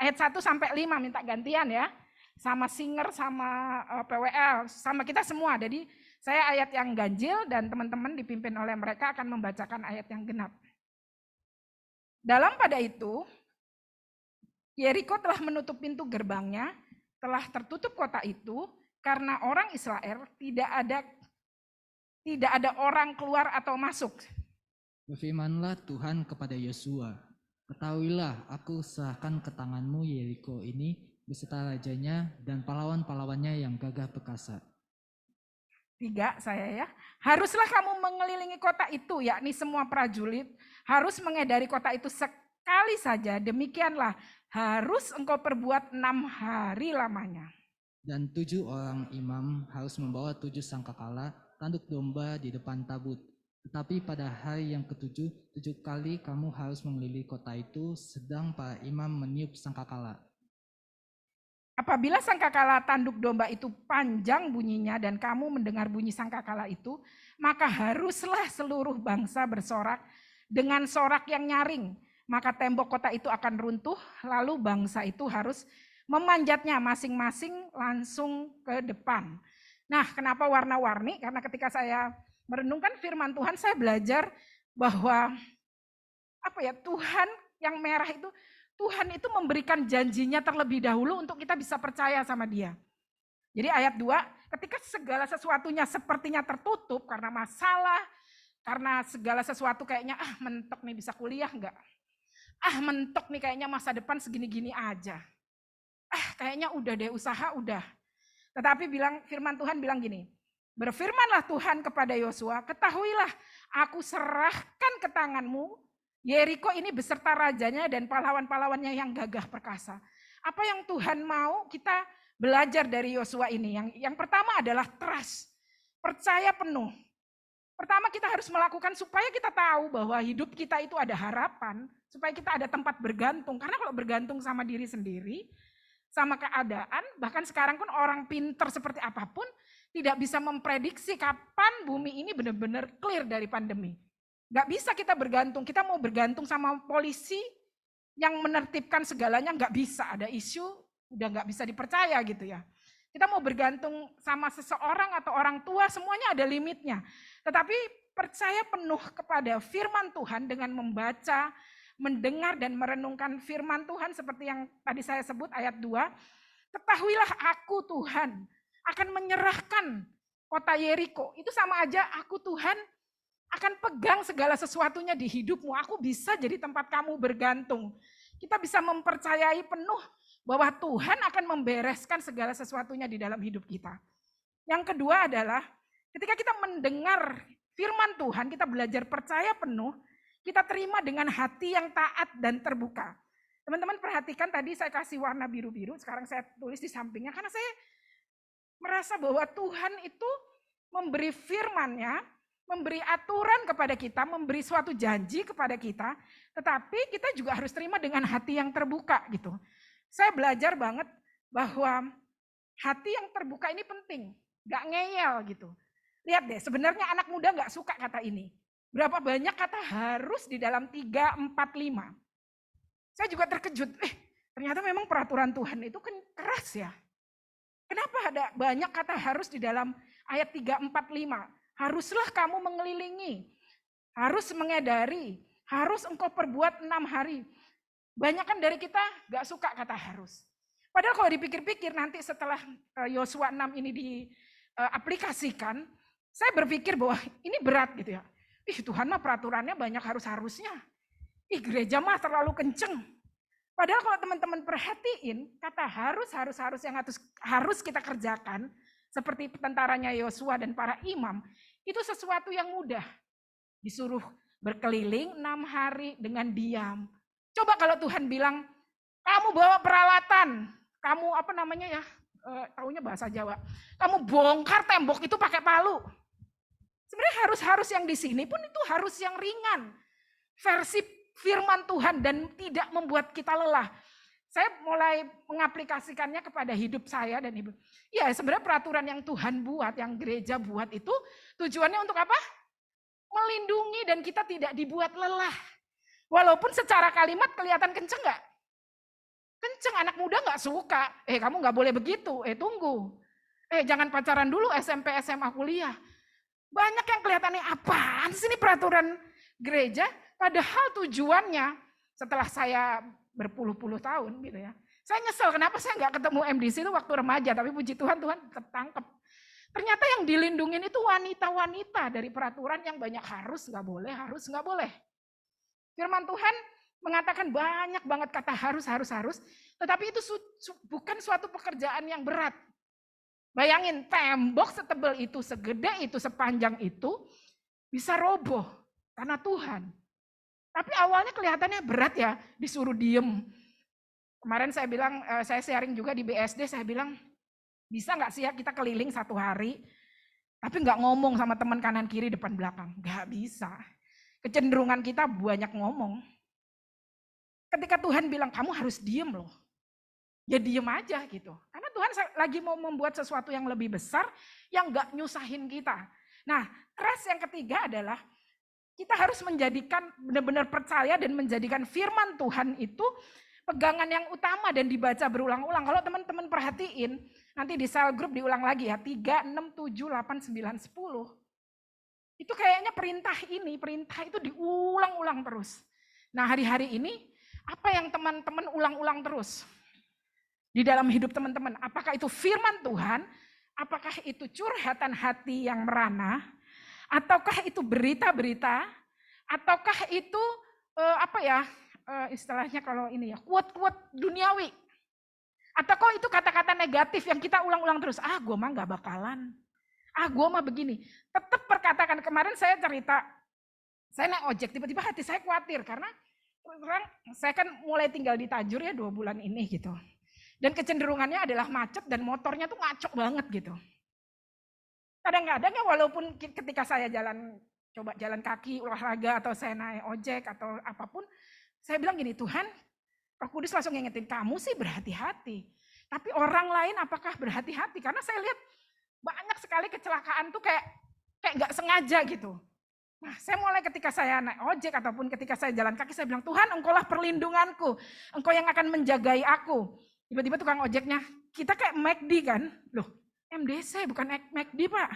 ayat 1 sampai 5, minta gantian ya. Sama Singer, sama PWL, sama kita semua. Jadi saya ayat yang ganjil dan teman-teman dipimpin oleh mereka akan membacakan ayat yang genap. Dalam pada itu, Yeriko telah menutup pintu gerbangnya, telah tertutup kota itu, karena orang Israel tidak ada orang keluar atau masuk. Berfirmanlah Tuhan kepada Yosua, ketahuilah aku serahkan ke tanganmu Yeriko ini beserta rajanya dan pahlawan-pahlawannya yang gagah perkasa. 3 saya ya, haruslah kamu mengelilingi kota itu, yakni semua prajurit harus mengedari kota itu sekali saja, demikianlah harus engkau perbuat 6 hari lamanya. Dan 7 orang imam harus membawa 7 sangkakala tanduk domba di depan tabut. Tetapi pada hari yang ke-7, 7 kali kamu harus mengelilingi kota itu, sedang para imam meniup sangkakala. Apabila sangkakala tanduk domba itu panjang bunyinya dan kamu mendengar bunyi sangkakala itu, maka haruslah seluruh bangsa bersorak dengan sorak yang nyaring. Maka tembok kota itu akan runtuh, lalu bangsa itu harus memanjatnya masing-masing langsung ke depan. Nah, kenapa warna-warni? Karena ketika saya merenungkan firman Tuhan, saya belajar bahwa Tuhan yang merah itu, Tuhan itu memberikan janjinya terlebih dahulu untuk kita bisa percaya sama Dia. Jadi ayat 2, ketika segala sesuatunya sepertinya tertutup karena masalah, karena segala sesuatu kayaknya mentok nih bisa kuliah enggak? Mentok nih kayaknya masa depan segini-gini aja. Kayaknya udah deh usaha udah. Tetapi firman Tuhan bilang gini, berfirmanlah Tuhan kepada Yosua, ketahuilah aku serahkan ke tanganmu Yeriko ini beserta rajanya dan pahlawan-pahlawannya yang gagah perkasa. Apa yang Tuhan mau kita belajar dari Yosua ini? Yang pertama adalah trust, percaya penuh. Pertama kita harus melakukan supaya kita tahu bahwa hidup kita itu ada harapan, supaya kita ada tempat bergantung. Karena kalau bergantung sama diri sendiri, sama keadaan, bahkan sekarang pun orang pinter seperti apapun, tidak bisa memprediksi kapan bumi ini benar-benar clear dari pandemi. Gak bisa kita bergantung, kita mau bergantung sama polisi yang menertibkan segalanya, gak bisa, ada isu, udah gak bisa dipercaya gitu ya. Kita mau bergantung sama seseorang atau orang tua, semuanya ada limitnya. Tetapi percaya penuh kepada firman Tuhan dengan membaca, mendengar dan merenungkan firman Tuhan seperti yang tadi saya sebut ayat 2. Ketahuilah aku Tuhan akan menyerahkan kota Yeriko. Itu sama aja aku Tuhan akan pegang segala sesuatunya di hidupmu. Aku bisa jadi tempat kamu bergantung. Kita bisa mempercayai penuh bahwa Tuhan akan membereskan segala sesuatunya di dalam hidup kita. Yang kedua adalah ketika kita mendengar firman Tuhan, kita belajar percaya penuh, kita terima dengan hati yang taat dan terbuka. Teman-teman perhatikan tadi saya kasih warna biru-biru, sekarang saya tulis di sampingnya karena saya merasa bahwa Tuhan itu memberi firman-Nya, memberi aturan kepada kita, memberi suatu janji kepada kita, tetapi kita juga harus terima dengan hati yang terbuka gitu. Saya belajar banget bahwa hati yang terbuka ini penting, gak ngeyel gitu. Lihat deh, sebenarnya anak muda gak suka kata ini. Berapa banyak kata harus di dalam 3, 4, 5. Saya juga terkejut, ternyata memang peraturan Tuhan itu kan keras ya. Kenapa ada banyak kata harus di dalam ayat 3, 4, 5. Haruslah kamu mengelilingi, harus mengedari, harus engkau perbuat 6 hari. Banyak kan dari kita gak suka kata harus. Padahal kalau dipikir-pikir nanti setelah Yosua 6 ini diaplikasikan, saya berpikir bahwa ini berat gitu ya. Tuhan mah peraturannya banyak harus-harusnya. Gereja mah terlalu kenceng. Padahal kalau teman-teman perhatiin, kata harus yang harus kita kerjakan, seperti tentaranya Yosua dan para imam, itu sesuatu yang mudah. Disuruh berkeliling 6 hari dengan diam. Coba kalau Tuhan bilang, kamu bawa peralatan, kamu taunya bahasa Jawa, kamu bongkar tembok itu pakai palu. Sebenarnya harus yang di sini pun itu harus yang ringan. Versi firman Tuhan dan tidak membuat kita lelah. Saya mulai mengaplikasikannya kepada hidup saya dan ibu. Ya sebenarnya peraturan yang Tuhan buat, yang gereja buat itu tujuannya untuk apa? Melindungi dan kita tidak dibuat lelah. Walaupun secara kalimat kelihatan kenceng gak? Kenceng, anak muda gak suka. Kamu gak boleh begitu, tunggu. Jangan pacaran dulu SMP, SMA, kuliah. Banyak yang kelihatannya apaan sih ini peraturan gereja, padahal tujuannya setelah saya berpuluh-puluh tahun gitu ya. Saya nyesel kenapa saya nggak ketemu MDC itu waktu remaja, tapi puji Tuhan, Tuhan ketangkep. Ternyata yang dilindungin itu wanita-wanita dari peraturan yang banyak harus nggak boleh. Firman Tuhan mengatakan banyak banget kata harus, tetapi itu bukan suatu pekerjaan yang berat. Bayangin tembok setebal itu, segede itu, sepanjang itu bisa roboh karena Tuhan. Tapi awalnya kelihatannya berat ya, disuruh diem. Kemarin saya bilang, saya sharing juga di BSD, saya bilang bisa nggak sih ya kita keliling 1 hari, tapi nggak ngomong sama teman kanan kiri depan belakang, nggak bisa. Kecenderungan kita banyak ngomong. Ketika Tuhan bilang kamu harus diem loh, ya diem aja gitu. Karena Tuhan lagi mau membuat sesuatu yang lebih besar yang gak nyusahin kita. Nah, trust yang ketiga adalah kita harus menjadikan benar-benar percaya dan menjadikan firman Tuhan itu pegangan yang utama dan dibaca berulang-ulang. Kalau teman-teman perhatiin, nanti di cell group diulang lagi ya, 3, 6, 7, 8, 9, 10. Itu kayaknya perintah itu diulang-ulang terus. Nah hari-hari ini, apa yang teman-teman ulang-ulang terus? Di dalam hidup teman-teman, apakah itu firman Tuhan, apakah itu curhatan hati yang merana, ataukah itu berita-berita, ataukah itu istilahnya kalau ini ya, quote-quote duniawi, ataukah itu kata-kata negatif yang kita ulang-ulang terus, gue mah gak bakalan, gue mah begini. Tetap perkatakan, kemarin saya cerita, saya naik ojek, tiba-tiba hati saya khawatir, karena saya kan mulai tinggal di Tajur ya 2 bulan ini gitu. Dan kecenderungannya adalah macet dan motornya tuh ngacok banget gitu. Kadang-kadang ya walaupun ketika saya coba jalan kaki, olahraga, atau saya naik ojek atau apapun, saya bilang gini, Tuhan, Roh Kudus langsung ngingetin, kamu sih berhati-hati. Tapi orang lain apakah berhati-hati? Karena saya lihat banyak sekali kecelakaan tuh kayak gak sengaja gitu. Nah, saya mulai ketika saya naik ojek ataupun ketika saya jalan kaki, saya bilang, Tuhan, Engkaulah perlindunganku, Engkau yang akan menjagai aku. Tiba-tiba tukang ojeknya, kita kayak McD kan, loh MDC bukan McD Pak.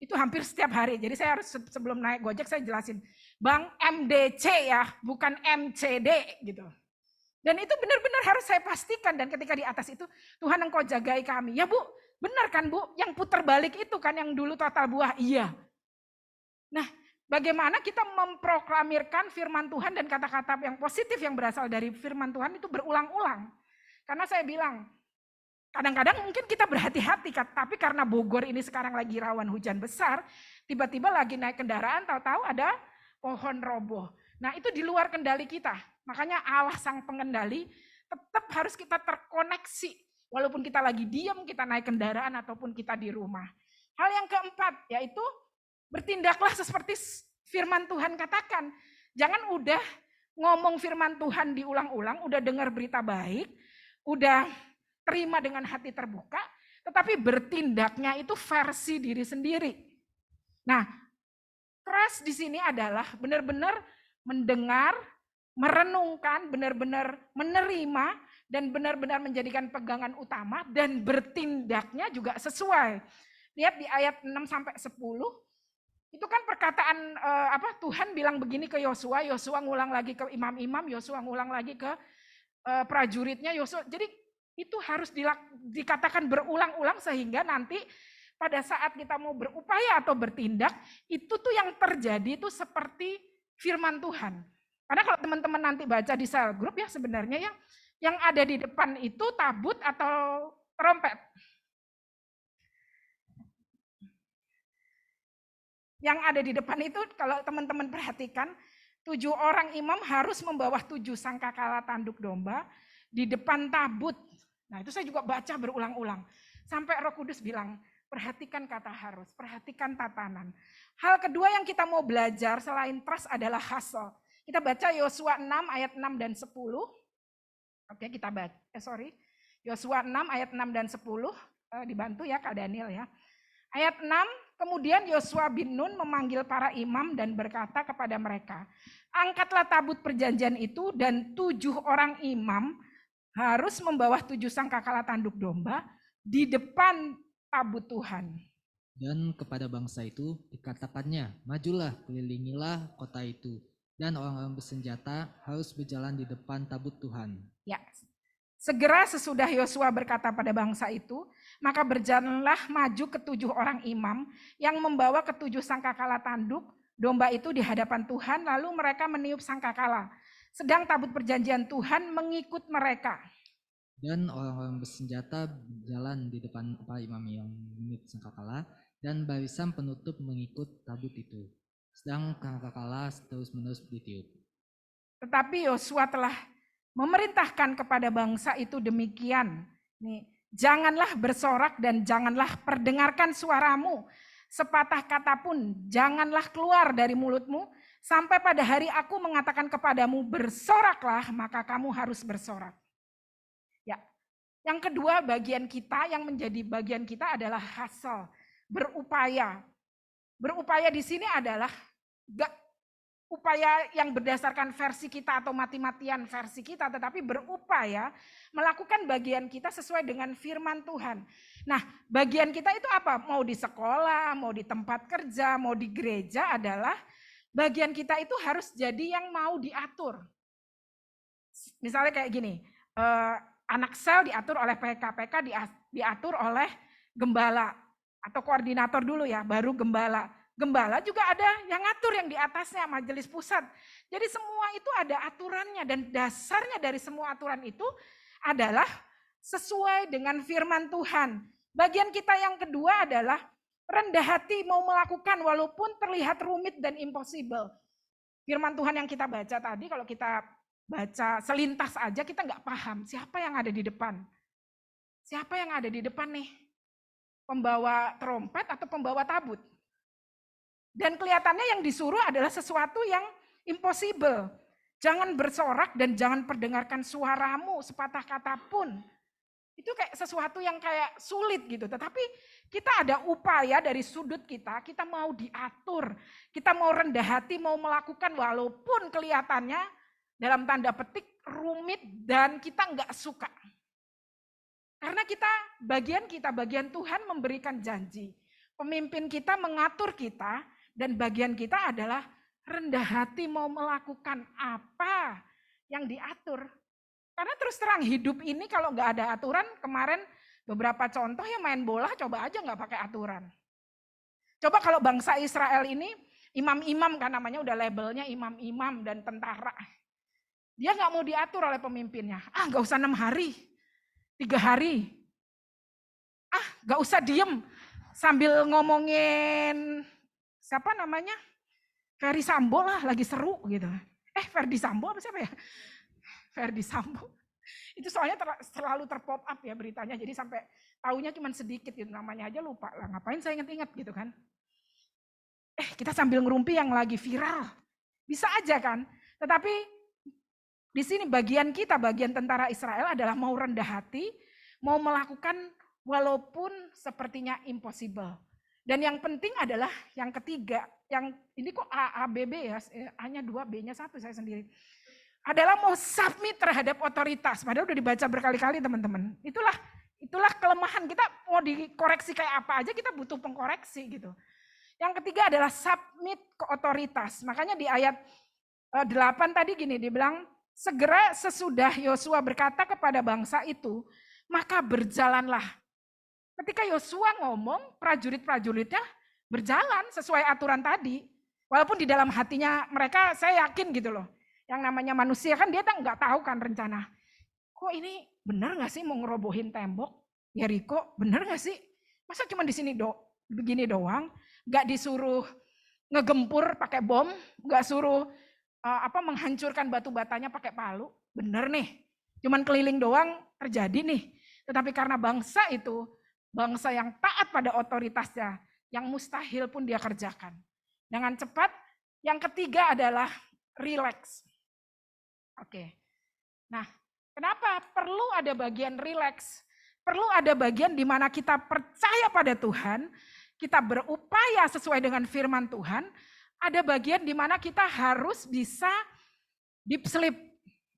Itu hampir setiap hari, jadi saya harus sebelum naik Gojek saya jelasin, Bang MDC ya, bukan MCD gitu. Dan itu benar-benar harus saya pastikan, dan ketika di atas itu, Tuhan Engkau jagai kami. Ya Bu, benar kan Bu, yang putar balik itu kan yang dulu total buah, iya. Nah, bagaimana kita memproklamirkan firman Tuhan dan kata-kata yang positif yang berasal dari firman Tuhan itu berulang-ulang. Karena saya bilang, kadang-kadang mungkin kita berhati-hati, tapi karena Bogor ini sekarang lagi rawan hujan besar, tiba-tiba lagi naik kendaraan, tahu-tahu ada pohon roboh. Nah itu di luar kendali kita, makanya Allah sang pengendali tetap harus kita terkoneksi, walaupun kita lagi diam, kita naik kendaraan ataupun kita di rumah. Hal yang keempat yaitu bertindaklah seperti firman Tuhan katakan. Jangan udah ngomong firman Tuhan diulang-ulang, udah dengar berita baik, udah terima dengan hati terbuka, tetapi bertindaknya itu versi diri sendiri. Nah, trust di sini adalah benar-benar mendengar, merenungkan, benar-benar menerima, dan benar-benar menjadikan pegangan utama, dan bertindaknya juga sesuai. Lihat di ayat 6-10, itu kan perkataan Tuhan bilang begini ke Yosua, Yosua ngulang lagi ke imam-imam, Yosua ngulang lagi ke prajuritnya, Yosua. Jadi itu harus dikatakan berulang-ulang sehingga nanti pada saat kita mau berupaya atau bertindak, itu tuh yang terjadi itu seperti firman Tuhan. Karena kalau teman-teman nanti baca di sel group ya sebenarnya yang ada di depan itu tabut atau trompet. Yang ada di depan itu kalau teman-teman perhatikan, 7 orang imam harus membawa 7 sangkakala tanduk domba di depan tabut. Nah itu saya juga baca berulang-ulang. Sampai Roh Kudus bilang, perhatikan kata harus, perhatikan tatanan. Hal kedua yang kita mau belajar selain trust adalah hustle. Kita baca Yosua 6 ayat 6 dan 10. Oke kita baca, Yosua 6 ayat 6 dan 10. Dibantu ya Kak Daniel ya. Ayat 6, kemudian Yosua bin Nun memanggil para imam dan berkata kepada mereka, angkatlah tabut perjanjian itu dan 7 orang imam harus membawa 7 sangkakala tanduk domba di depan tabut Tuhan. Dan kepada bangsa itu dikatakannya, majulah, kelilingilah kota itu, dan orang-orang bersenjata harus berjalan di depan tabut Tuhan. Ya, segera sesudah Yosua berkata pada bangsa itu, maka berjalanlah maju ke 7 orang imam yang membawa ke 7 sangkakala tanduk domba itu di hadapan Tuhan, lalu mereka meniup sangkakala. Sedang tabut perjanjian Tuhan mengikut mereka. Dan orang-orang bersenjata berjalan di depan para imam yang meniup sangkakala, dan barisan penutup mengikut tabut itu. Sedang sangkakala terus-menerus ditiup. Tetapi Yosua telah memerintahkan kepada bangsa itu demikian. Nih, janganlah bersorak dan janganlah perdengarkan suaramu. Sepatah kata pun janganlah keluar dari mulutmu. Sampai pada hari aku mengatakan kepadamu bersoraklah, maka kamu harus bersorak. Ya, yang kedua bagian kita yang menjadi bagian kita adalah hustle, berupaya. Berupaya di sini adalah gak upaya yang berdasarkan versi kita atau mati-matian versi kita, tetapi berupaya melakukan bagian kita sesuai dengan firman Tuhan. Nah, bagian kita itu apa? Mau di sekolah, mau di tempat kerja, mau di gereja adalah bagian kita itu harus jadi yang mau diatur. Misalnya kayak gini, anak sel diatur oleh PK diatur oleh gembala atau koordinator dulu ya, baru gembala. Gembala juga ada yang ngatur yang di atasnya, majelis pusat. Jadi semua itu ada aturannya dan dasarnya dari semua aturan itu adalah sesuai dengan firman Tuhan. Bagian kita yang kedua adalah rendah hati mau melakukan walaupun terlihat rumit dan impossible. Firman Tuhan yang kita baca tadi, kalau kita baca selintas aja kita nggak paham siapa yang ada di depan. Siapa yang ada di depan nih? Pembawa trompet atau pembawa tabut? Dan kelihatannya yang disuruh adalah sesuatu yang impossible. Jangan bersorak dan jangan perdengarkan suaramu sepatah kata pun. Itu kayak sesuatu yang kayak sulit gitu. Tetapi kita ada upaya dari sudut kita mau diatur. Kita mau rendah hati, mau melakukan walaupun kelihatannya dalam tanda petik rumit dan kita nggak suka. Karena bagian Tuhan memberikan janji. Pemimpin kita mengatur kita dan bagian kita adalah rendah hati mau melakukan apa yang diatur. Karena terus terang hidup ini kalau nggak ada aturan, kemarin beberapa contoh ya main bola coba aja nggak pakai aturan. Coba kalau bangsa Israel ini imam-imam kan namanya udah labelnya imam-imam dan tentara. Dia nggak mau diatur oleh pemimpinnya. Nggak usah 6 hari, 3 hari. gak usah diem sambil ngomongin siapa namanya, Ferdi Sambo lah, lagi seru gitu. Ferdi Sambo apa siapa ya? Ferdi Sambo. Itu soalnya selalu terpop up ya beritanya, jadi sampai taunya cuma sedikit gitu, namanya aja lupa lah, ngapain saya inget-inget gitu kan. Kita sambil ngerumpi yang lagi viral, bisa aja kan. Tetapi di sini bagian kita, bagian tentara Israel adalah mau rendah hati, mau melakukan walaupun sepertinya impossible. Dan yang penting adalah yang ketiga, yang ini kok A, B, B ya, A-nya 2, B-nya 1 saya sendiri. Adalah mau submit terhadap otoritas. Padahal udah dibaca berkali-kali teman-teman. Itulah kelemahan kita, mau dikoreksi kayak apa aja kita butuh pengkoreksi gitu. Yang ketiga adalah submit ke otoritas. Makanya di ayat 8 tadi gini dibilang, segera sesudah Yosua berkata kepada bangsa itu, maka berjalanlah. Ketika Yosua ngomong, prajurit-prajuritnya berjalan sesuai aturan tadi. Walaupun di dalam hatinya mereka, saya yakin gitu loh. Yang namanya manusia kan dia nggak tahu kan rencana. Kok ini benar nggak sih mau ngerobohin tembok Yeriko? Benar nggak sih? Masa cuma di sini begini doang? Nggak disuruh ngegempur pakai bom? Nggak suruh menghancurkan batu batanya pakai palu? Bener nih. Cuman keliling doang terjadi nih. Tetapi karena bangsa itu bangsa yang taat pada otoritasnya, yang mustahil pun dia kerjakan. Dengan cepat, yang ketiga adalah relax. Oke. Nah, kenapa perlu ada bagian relax? Perlu ada bagian di mana kita percaya pada Tuhan, kita berupaya sesuai dengan firman Tuhan, ada bagian di mana kita harus bisa deep sleep.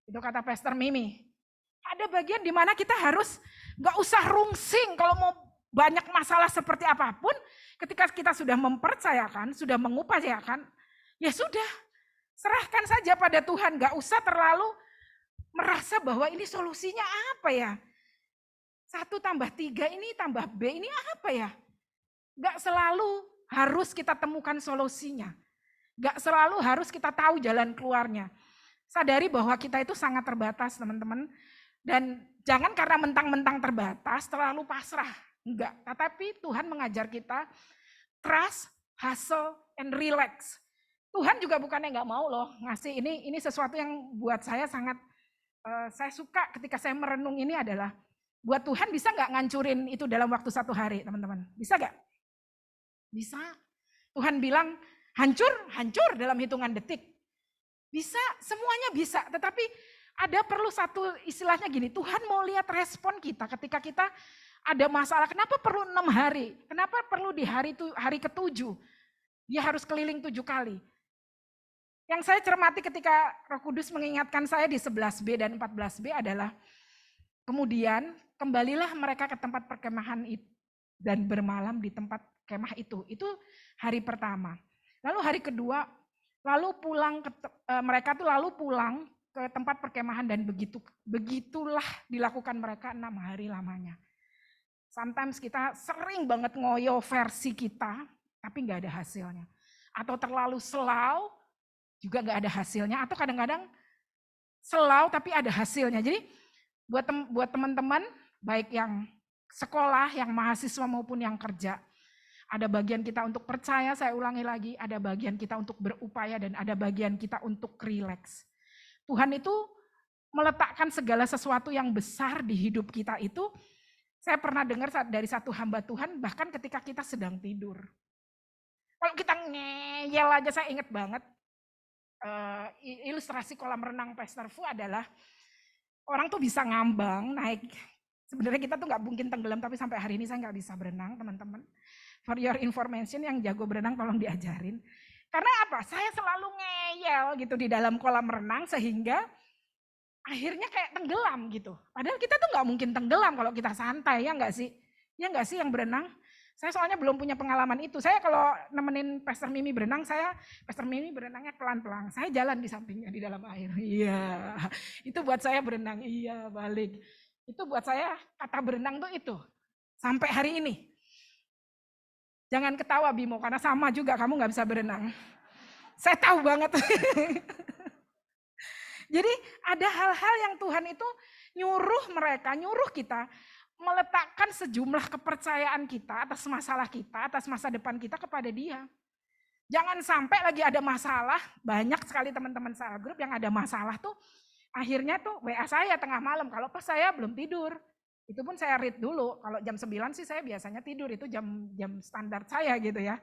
Itu kata Pastor Mimi. Ada bagian di mana kita harus gak usah rungsing kalau mau banyak masalah seperti apapun, ketika kita sudah mempercayakan, sudah mengupayakan, ya sudah, serahkan saja pada Tuhan, gak usah terlalu merasa bahwa ini solusinya apa ya. 1 tambah 3 ini tambah B ini apa ya. Gak selalu harus kita temukan solusinya. Gak selalu harus kita tahu jalan keluarnya. Sadari bahwa kita itu sangat terbatas teman-teman. Dan jangan karena mentang-mentang terbatas terlalu pasrah. Enggak, tetapi Tuhan mengajar kita trust, hustle, and relax. Tuhan juga bukannya nggak mau loh ngasih ini sesuatu yang buat saya sangat, saya suka ketika saya merenung ini adalah, buat Tuhan bisa nggak ngancurin itu dalam waktu 1 hari teman-teman? Bisa nggak? Bisa. Tuhan bilang hancur dalam hitungan detik. Bisa, semuanya bisa, tetapi ada perlu satu istilahnya gini, Tuhan mau lihat respon kita ketika kita ada masalah. Kenapa perlu 6 hari? Kenapa perlu di hari ke-7? Dia harus keliling 7 kali. Yang saya cermati ketika Roh Kudus mengingatkan saya di 11b dan 14b adalah, kemudian kembalilah mereka ke tempat perkemahan itu dan bermalam di tempat kemah itu. Itu hari pertama. Lalu hari kedua, mereka tuh lalu pulang ke tempat perkemahan dan begitulah dilakukan mereka 6 hari lamanya. Sometimes kita sering banget ngoyo versi kita, tapi nggak ada hasilnya. Atau terlalu slow, juga nggak ada hasilnya. Atau kadang-kadang slow tapi ada hasilnya. Jadi buat teman-teman, baik yang sekolah, yang mahasiswa maupun yang kerja, ada bagian kita untuk percaya, saya ulangi lagi, ada bagian kita untuk berupaya dan ada bagian kita untuk relax. Tuhan itu meletakkan segala sesuatu yang besar di hidup kita itu. Saya pernah dengar dari satu hamba Tuhan, bahkan ketika kita sedang tidur. Kalau kita ngeyel aja, saya ingat banget, ilustrasi kolam renang Pastor Fu adalah, orang tuh bisa ngambang, naik. Sebenarnya kita tuh nggak mungkin tenggelam, tapi sampai hari ini saya nggak bisa berenang, teman-teman. For your information, yang jago berenang tolong diajarin. Karena apa? Saya selalu ngeyel gitu di dalam kolam renang, sehingga akhirnya kayak tenggelam gitu. Padahal kita tuh nggak mungkin tenggelam kalau kita santai, ya nggak sih? Ya nggak sih yang berenang? Saya soalnya belum punya pengalaman itu. Saya kalau nemenin Pastor Mimi berenang, Pastor Mimi berenangnya pelan-pelan. Saya jalan di sampingnya di dalam air. Iya, itu buat saya berenang. Iya, balik. Itu buat saya kata berenang tuh itu. Sampai hari ini. Jangan ketawa Bimo, karena sama juga kamu nggak bisa berenang. Saya tahu banget. Jadi ada hal-hal yang Tuhan itu nyuruh kita meletakkan sejumlah kepercayaan kita atas masalah kita, atas masa depan kita kepada Dia. Jangan sampai lagi ada masalah, banyak sekali teman-teman cell group yang ada masalah tuh, akhirnya tuh WA saya tengah malam, kalau pas saya belum tidur. Itu pun saya read dulu, kalau jam 9 sih saya biasanya tidur, itu jam standar saya gitu ya.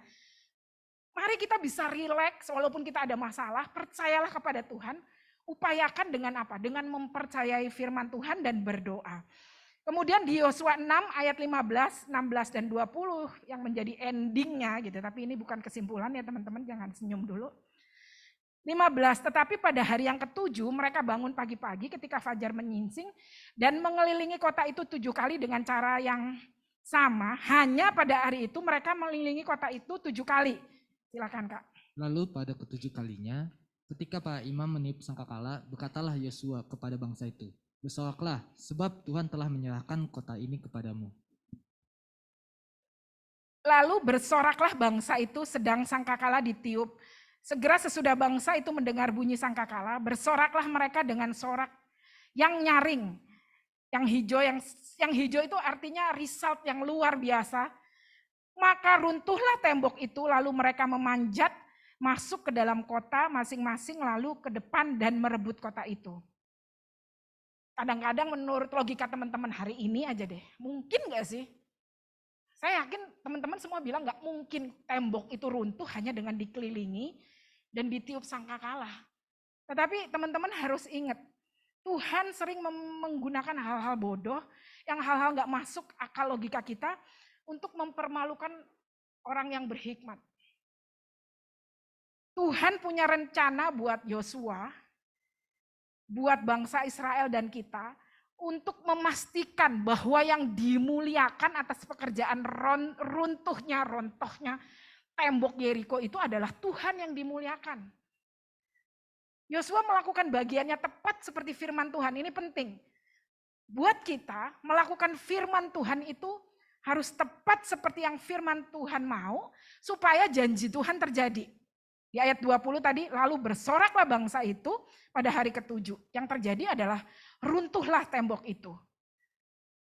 Mari kita bisa rileks walaupun kita ada masalah, percayalah kepada Tuhan, upayakan dengan apa? Dengan mempercayai firman Tuhan dan berdoa. Kemudian di Yosua 6 ayat 15, 16 dan 20 yang menjadi endingnya gitu, tapi ini bukan kesimpulan ya teman-teman, jangan senyum dulu. 15, tetapi pada hari yang ketujuh mereka bangun pagi-pagi ketika fajar menyingsing dan mengelilingi kota itu 7 kali dengan cara yang sama. Hanya pada hari itu mereka mengelilingi kota itu 7 kali. Silakan Kak. Lalu pada ketujuh kalinya, ketika para imam meniup sangkakala, berkatalah Yosua kepada bangsa itu, bersoraklah, sebab Tuhan telah menyerahkan kota ini kepadamu. Lalu bersoraklah bangsa itu sedang sangkakala ditiup. Segera sesudah bangsa itu mendengar bunyi sangkakala, bersoraklah mereka dengan sorak yang nyaring, yang hijau itu artinya result yang luar biasa. Maka runtuhlah tembok itu, lalu mereka memanjat masuk ke dalam kota masing-masing, lalu ke depan dan merebut kota itu. Kadang-kadang menurut logika teman-teman hari ini aja deh, mungkin gak sih? Saya yakin teman-teman semua bilang gak mungkin tembok itu runtuh hanya dengan dikelilingi dan ditiup sangkakala. Tetapi teman-teman harus ingat, Tuhan sering menggunakan hal-hal bodoh, yang hal-hal gak masuk akal logika kita untuk mempermalukan orang yang berhikmat. Tuhan punya rencana buat Yosua, buat bangsa Israel dan kita, untuk memastikan bahwa yang dimuliakan atas pekerjaan rontohnya tembok Yeriko itu adalah Tuhan yang dimuliakan. Yosua melakukan bagiannya tepat seperti firman Tuhan. Ini penting. Buat kita melakukan firman Tuhan itu harus tepat seperti yang firman Tuhan mau supaya janji Tuhan terjadi. Di ayat 20 tadi, lalu bersoraklah bangsa itu pada hari ke-7. Yang terjadi adalah runtuhlah tembok itu.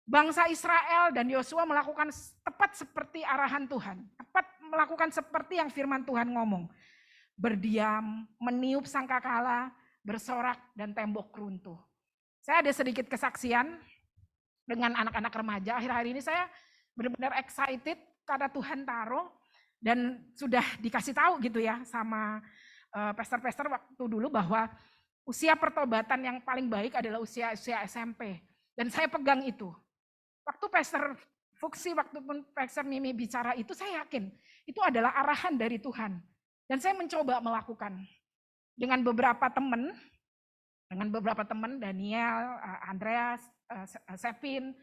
Bangsa Israel dan Yosua melakukan tepat seperti arahan Tuhan. Tepat melakukan seperti yang firman Tuhan ngomong. Berdiam, meniup sangkakala, bersorak, dan tembok runtuh. Saya ada sedikit kesaksian dengan anak-anak remaja. Akhir-akhir ini saya benar-benar excited karena Tuhan taruh. Dan sudah dikasih tahu gitu ya sama pastor-pastor waktu dulu bahwa usia pertobatan yang paling baik adalah usia SMP. Dan saya pegang itu. Waktu Pastor Fuksi, waktu pun Pastor Mimi bicara itu, saya yakin itu adalah arahan dari Tuhan. Dan saya mencoba melakukan dengan beberapa teman, Daniel, Andreas, Sepin,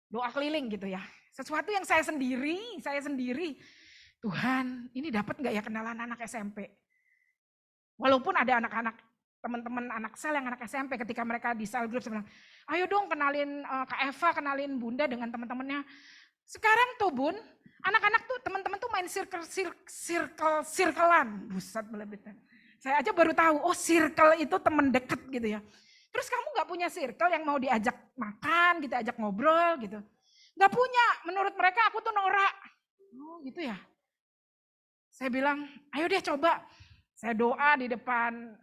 doa keliling gitu ya. Sesuatu yang saya sendiri, Tuhan, ini dapat nggak ya kenalan anak SMP? Walaupun ada anak-anak, teman-teman anak sel yang anak SMP, ketika mereka di sel group, saya bilang, ayo dong kenalin Kak Eva, kenalin Bunda dengan teman-temannya. Sekarang tuh Bun, anak-anak tuh, teman-teman tuh main circle-an. Buset melebitan. Saya aja baru tahu, oh circle itu teman deket gitu ya. Terus kamu nggak punya circle yang mau diajak makan, gitu, ajak ngobrol gitu. Nggak punya, menurut mereka aku tuh norak. Oh gitu ya. Saya bilang, ayo deh coba. Saya doa di depan,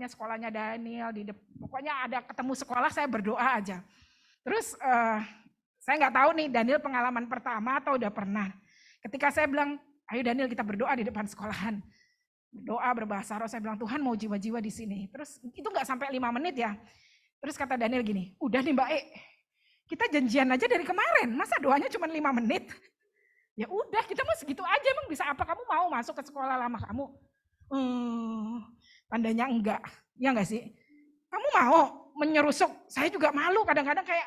sekolahnya Daniel. Pokoknya ada ketemu sekolah, saya berdoa aja. Terus saya nggak tahu nih Daniel pengalaman pertama atau udah pernah. Ketika saya bilang, ayo Daniel kita berdoa di depan sekolahan. Berdoa berbahasa roh, saya bilang Tuhan mau jiwa-jiwa di sini. Terus itu nggak sampai 5 menit ya. Terus kata Daniel gini, udah nih Mbak kita janjian aja dari kemarin. Masa doanya cuma 5 menit? Ya udah, kita mau segitu aja, emang bisa apa? Kamu mau masuk ke sekolah lama kamu? Tandanya enggak, ya enggak sih? Kamu mau menyerusuk? Saya juga malu kadang-kadang kayak,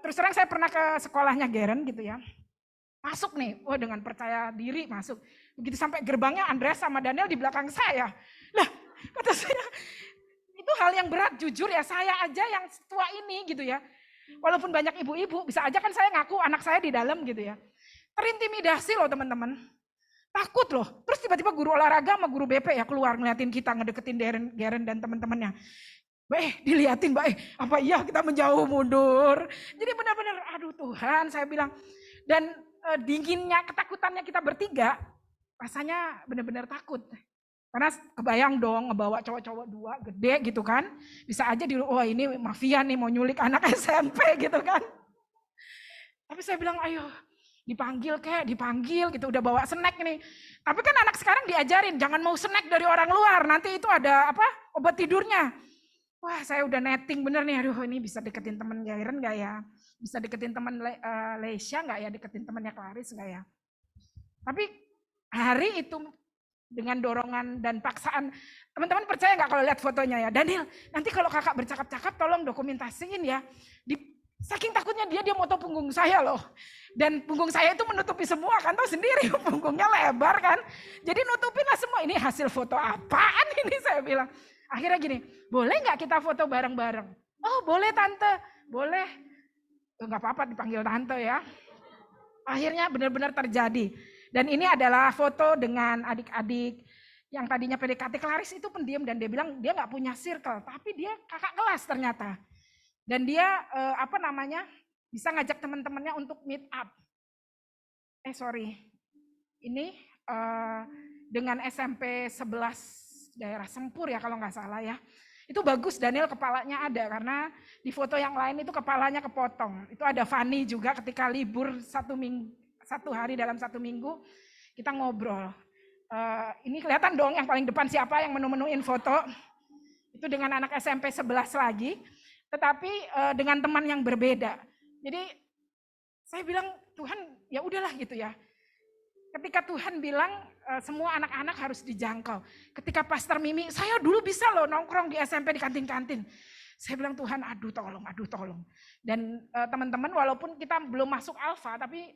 terus terang saya pernah ke sekolahnya Geren gitu ya. Masuk nih, dengan percaya diri masuk. Begitu sampai gerbangnya Andreas sama Daniel di belakang saya. Lah, kata saya, itu hal yang berat, jujur ya, saya aja yang tua ini gitu ya. Walaupun banyak ibu-ibu, bisa aja kan saya ngaku anak saya di dalam gitu ya. Terintimidasi loh teman-teman. Takut loh. Terus tiba-tiba guru olahraga sama guru BP ya keluar ngeliatin kita, ngedeketin Geren dan teman-temannya. diliatin Mbak, apa iya kita menjauh mundur. Jadi benar-benar aduh Tuhan, saya bilang. Dan dinginnya, ketakutannya kita bertiga, rasanya benar-benar takut. Karena kebayang dong ngebawa cowok-cowok 2 gede gitu kan. Bisa aja wah ini mafia nih mau nyulik anak SMP gitu kan. Tapi saya bilang ayo dipanggil gitu, udah bawa snack nih. Tapi kan anak sekarang diajarin jangan mau snack dari orang luar, nanti itu ada obat tidurnya. Wah saya udah netting bener nih, aduh ini bisa deketin temen Jairen gak ya? Bisa deketin temen Leisha gak ya? Deketin temennya Claris gak ya? Tapi hari itu dengan dorongan dan paksaan, teman-teman percaya gak kalau lihat fotonya ya? Daniel, nanti kalau kakak bercakap-cakap tolong dokumentasiin ya. Saking takutnya dia moto punggung saya loh. Dan punggung saya itu menutupi semua, kan tahu sendiri punggungnya lebar kan. Jadi nutupin lah semua, ini hasil foto apaan ini saya bilang. Akhirnya gini, boleh gak kita foto bareng-bareng? Oh boleh tante, boleh. Gak apa-apa dipanggil tante ya. Akhirnya benar-benar terjadi. Dan ini adalah foto dengan adik-adik yang tadinya PDKT. Claris itu pendiam dan dia bilang dia gak punya circle, tapi dia kakak kelas ternyata. Dan dia bisa ngajak teman-temannya untuk meet up. Ini dengan SMP 11 daerah Sempur ya kalau nggak salah ya. Itu bagus, Daniel kepalanya ada karena di foto yang lain itu kepalanya kepotong. Itu ada Fanny juga ketika libur 1 hari dalam 1 minggu kita ngobrol. Ini kelihatan dong yang paling depan siapa yang menu-menuin foto. Itu dengan anak SMP 11 lagi. Tetapi dengan teman yang berbeda. Jadi saya bilang Tuhan ya udahlah gitu ya. Ketika Tuhan bilang semua anak-anak harus dijangkau. Ketika Pastor Mimi, saya dulu bisa loh nongkrong di SMP di kantin-kantin. Saya bilang Tuhan aduh tolong. Dan teman-teman walaupun kita belum masuk alfa tapi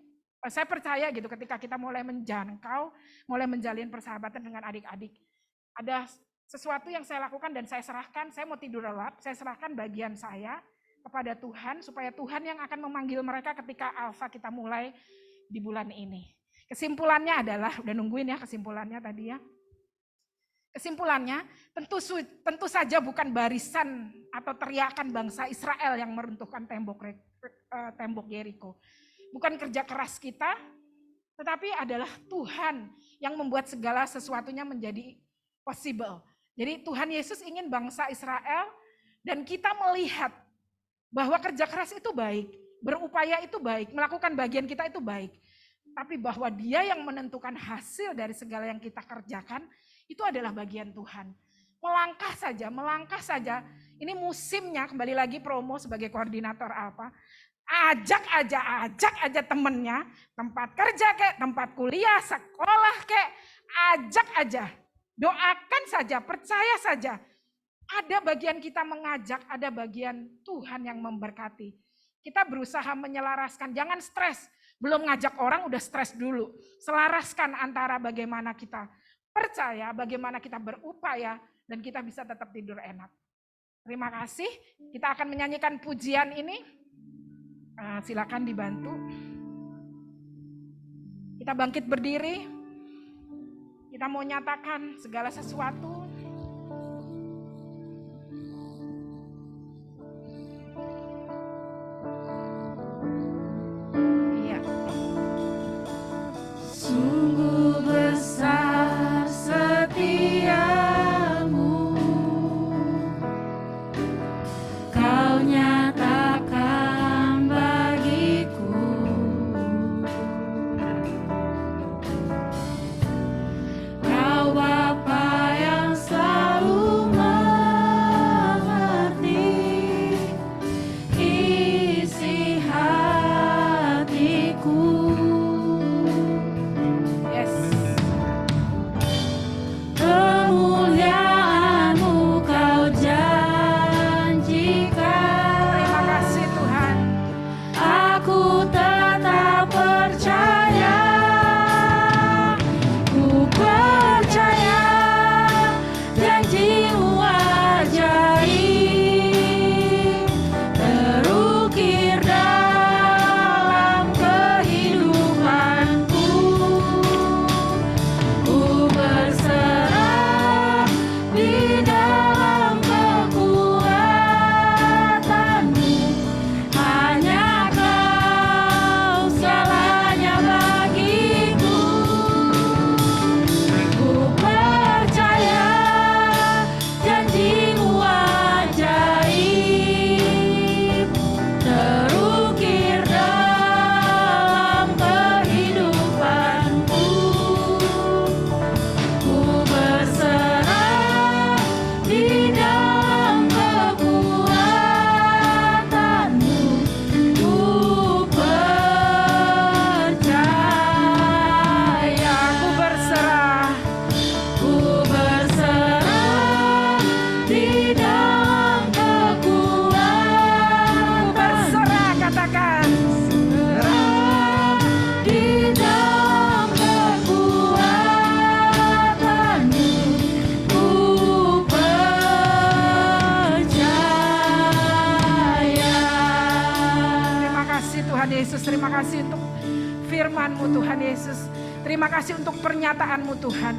saya percaya gitu ketika kita mulai menjangkau, mulai menjalin persahabatan dengan adik-adik. Ada sesuatu yang saya lakukan dan saya serahkan, saya mau tidur lelap, saya serahkan bagian saya kepada Tuhan supaya Tuhan yang akan memanggil mereka ketika alfa kita mulai di bulan ini. Kesimpulannya adalah, udah nungguin ya kesimpulannya tadi ya. Kesimpulannya tentu saja bukan barisan atau teriakan bangsa Israel yang meruntuhkan tembok Yeriko. Bukan kerja keras kita, tetapi adalah Tuhan yang membuat segala sesuatunya menjadi possible. Jadi Tuhan Yesus ingin bangsa Israel dan kita melihat bahwa kerja keras itu baik, berupaya itu baik, melakukan bagian kita itu baik. Tapi bahwa Dia yang menentukan hasil dari segala yang kita kerjakan, itu adalah bagian Tuhan. Melangkah saja. Ini musimnya, kembali lagi promo sebagai koordinator Alfa. Ajak aja temennya, tempat kerja kek, tempat kuliah, sekolah kek, ajak aja. Doakan saja, percaya saja. Ada bagian kita mengajak, ada bagian Tuhan yang memberkati. Kita berusaha menyelaraskan, jangan stres. Belum ngajak orang udah stres dulu. Selaraskan antara bagaimana kita percaya, bagaimana kita berupaya, dan kita bisa tetap tidur enak. Terima kasih. Kita akan menyanyikan pujian ini. Silakan dibantu. Kita bangkit berdiri. Kita mau nyatakan segala sesuatu. Iya. Sungguh besar setiamu, Kau nyatakan bagiku. Kau Bapa yang kasih untuk firman-Mu Tuhan Yesus. Terima kasih untuk pernyataan-Mu Tuhan.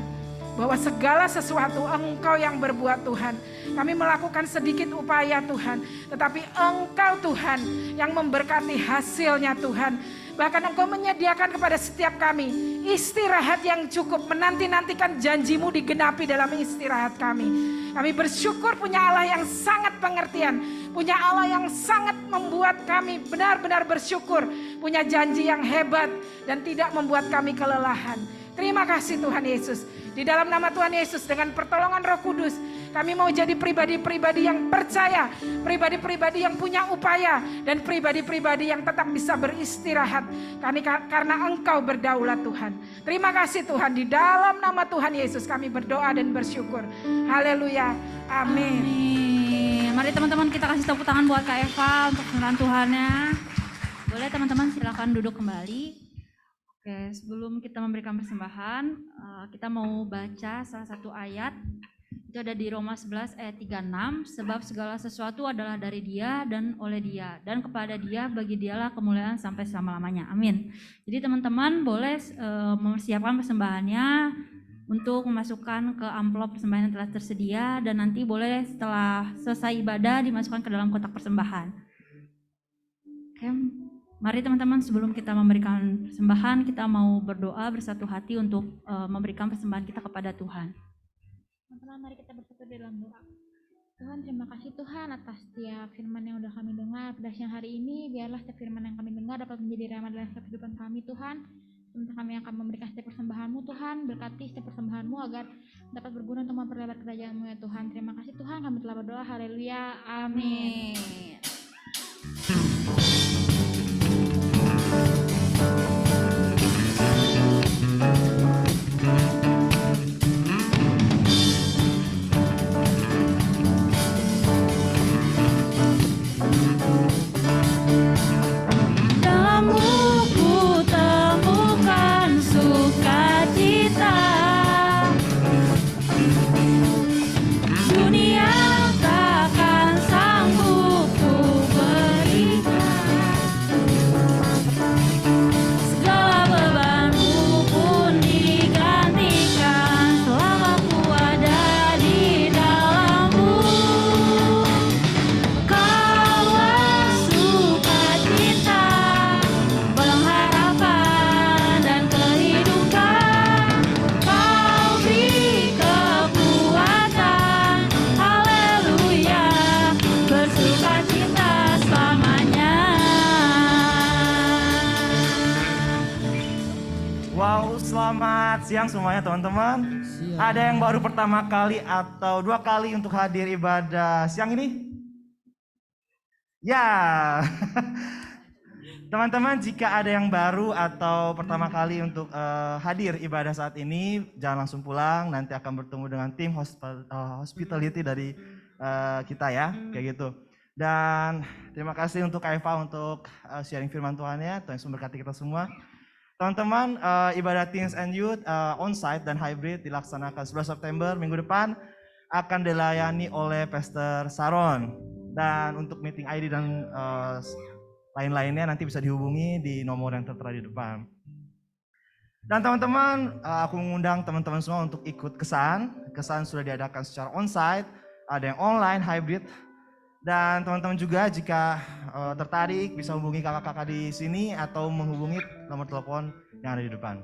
Bahwa segala sesuatu Engkau yang berbuat Tuhan. Kami melakukan sedikit upaya Tuhan. Tetapi Engkau Tuhan yang memberkati hasilnya Tuhan. Bahkan Engkau menyediakan kepada setiap kami istirahat yang cukup. Menanti-nantikan janji-Mu digenapi dalam istirahat kami. Kami bersyukur punya Allah yang sangat pengertian. Punya Allah yang sangat membuat kami benar-benar bersyukur. Punya janji yang hebat dan tidak membuat kami kelelahan. Terima kasih Tuhan Yesus. Di dalam nama Tuhan Yesus dengan pertolongan Roh Kudus, kami mau jadi pribadi-pribadi yang percaya, pribadi-pribadi yang punya upaya, dan pribadi-pribadi yang tetap bisa beristirahat. Karena Engkau berdaulat Tuhan. Terima kasih Tuhan, di dalam nama Tuhan Yesus kami berdoa dan bersyukur. Haleluya. Amin. Amin. Mari teman-teman kita kasih tepuk tangan buat Kak Eva untuk firman Tuhannya. Boleh teman-teman silakan duduk kembali. Oke, sebelum kita memberikan persembahan, kita mau baca salah satu ayat. Itu ada di Roma 11 ayat 36, sebab segala sesuatu adalah dari Dia dan oleh Dia, dan kepada Dia bagi Dialah kemuliaan sampai selama-lamanya. Amin. Jadi teman-teman boleh mempersiapkan persembahannya untuk memasukkan ke amplop persembahan yang telah tersedia, dan nanti boleh setelah selesai ibadah dimasukkan ke dalam kotak persembahan. Oke. Mari teman-teman, sebelum kita memberikan persembahan, kita mau berdoa bersatu hati untuk memberikan persembahan kita kepada Tuhan. Teman-teman, mari kita bersatu di dalam doa. Tuhan, terima kasih Tuhan atas setiap firman yang sudah kami dengar pada siang hari ini. Biarlah setiap firman yang kami dengar dapat menjadi rahmat dalam setiap kehidupan kami Tuhan. Sementara kami akan memberikan setiap persembahan-Mu Tuhan, berkati setiap persembahan-Mu agar dapat berguna untuk memperlebar kerajaan-Mu ya Tuhan. Terima kasih Tuhan, kami telah berdoa. Haleluya. Amin. Selamat siang semuanya teman-teman. Ada yang baru pertama kali atau dua kali untuk hadir ibadah siang ini? Ya. Teman-teman, jika ada yang baru atau pertama kali untuk hadir ibadah saat ini, jangan langsung pulang, nanti akan bertemu dengan tim hospitality dari kita ya, kayak gitu. Dan terima kasih untuk Kak Eva untuk sharing firman Tuhannya. Tuhan Yesus memberkati kita semua. Teman-teman, ibadah Teens and Youth on-site dan hybrid dilaksanakan 11 September minggu depan akan dilayani oleh Pastor Saron. Dan untuk meeting ID dan lain-lainnya nanti bisa dihubungi di nomor yang tertera di depan. Dan teman-teman, aku mengundang teman-teman semua untuk ikut kesan. Kesan sudah diadakan secara on-site, ada yang online, hybrid. Dan teman-teman juga jika tertarik bisa hubungi kakak-kakak di sini atau menghubungi nomor telepon yang ada di depan.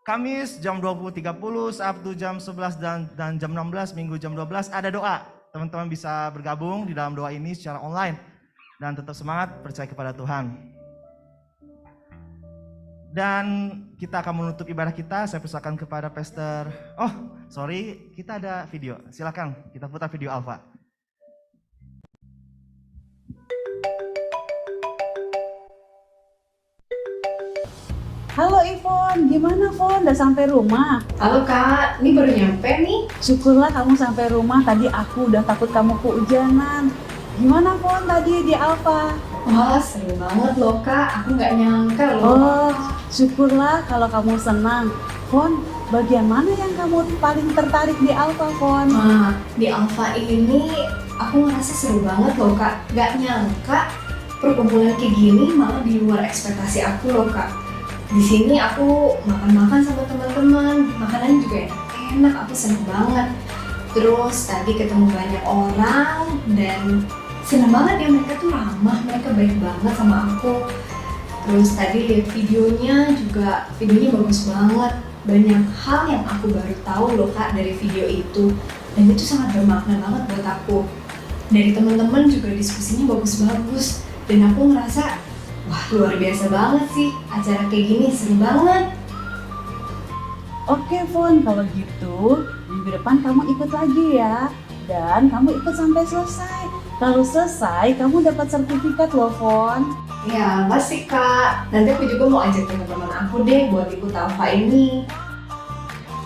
Kamis jam 20.30, Sabtu jam 11 dan jam 16, Minggu jam 12 ada doa. Teman-teman bisa bergabung di dalam doa ini secara online dan tetap semangat percaya kepada Tuhan. Dan kita akan menutup ibadah kita. Saya persilakan kepada Pastor. Kita ada video. Silakan kita putar video Alfa. Halo Ivon, gimana Von? Udah sampai rumah? Halo Kak, ini baru nyampe nih. Syukurlah kamu sampai rumah, tadi aku udah takut kamu kehujanan. Gimana Von tadi di Alfa? Wah seru banget loh Kak, aku nggak nyangka loh. Oh, syukurlah kalau kamu senang. Von, bagian mana yang kamu paling tertarik di Alfa Von? Di Alfa ini aku ngerasa seru banget loh Kak. Nggak nyangka perkumpulan kayak gini malah di luar ekspektasi aku loh Kak. Di sini aku makan-makan sama teman-teman, makanannya juga enak, aku seneng banget. Terus tadi ketemu banyak orang dan seneng banget ya, mereka tuh ramah, mereka baik banget sama aku. Terus tadi lihat videonya juga, videonya bagus banget. Banyak hal yang aku baru tahu loh Kak dari video itu, dan itu sangat bermakna banget buat aku. Dari teman-teman juga diskusinya bagus-bagus, dan aku ngerasa wah luar biasa banget sih, acara kayak gini seru banget. Oke Fon, kalau gitu minggu depan kamu ikut lagi ya. Dan kamu ikut sampai selesai. Kalau selesai, kamu dapat sertifikat loh Fon. Ya masih Kak, nanti aku juga mau ajak teman-teman aku deh buat ikut Alfa ini.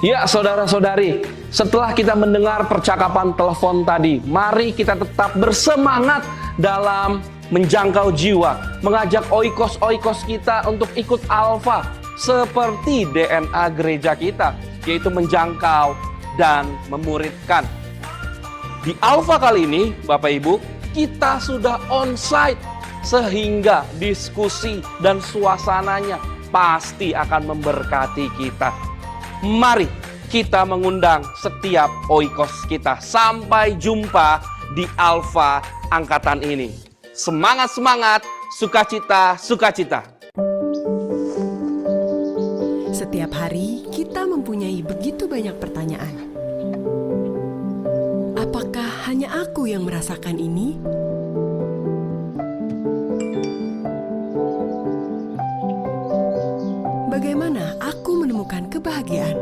Ya saudara-saudari, setelah kita mendengar percakapan telepon tadi, mari kita tetap bersemangat dalam menjangkau jiwa, mengajak oikos-oikos kita untuk ikut Alfa seperti DNA gereja kita, yaitu menjangkau dan memuridkan. Di Alfa kali ini, Bapak Ibu, kita sudah onsite sehingga diskusi dan suasananya pasti akan memberkati kita. Mari kita mengundang setiap oikos kita. Sampai jumpa di Alfa angkatan ini. Semangat-semangat, sukacita-sukacita. Setiap hari kita mempunyai begitu banyak pertanyaan. Apakah hanya aku yang merasakan ini? Bagaimana aku menemukan kebahagiaan?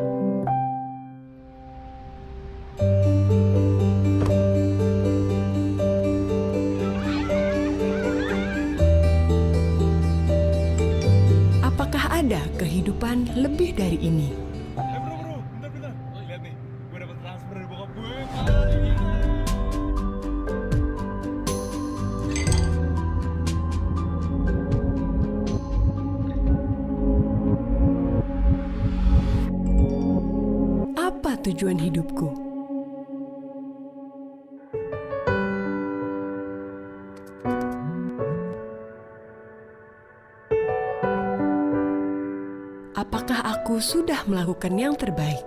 Apakah ada kehidupan lebih dari ini? Apa tujuan hidupku? Apakah aku sudah melakukan yang terbaik?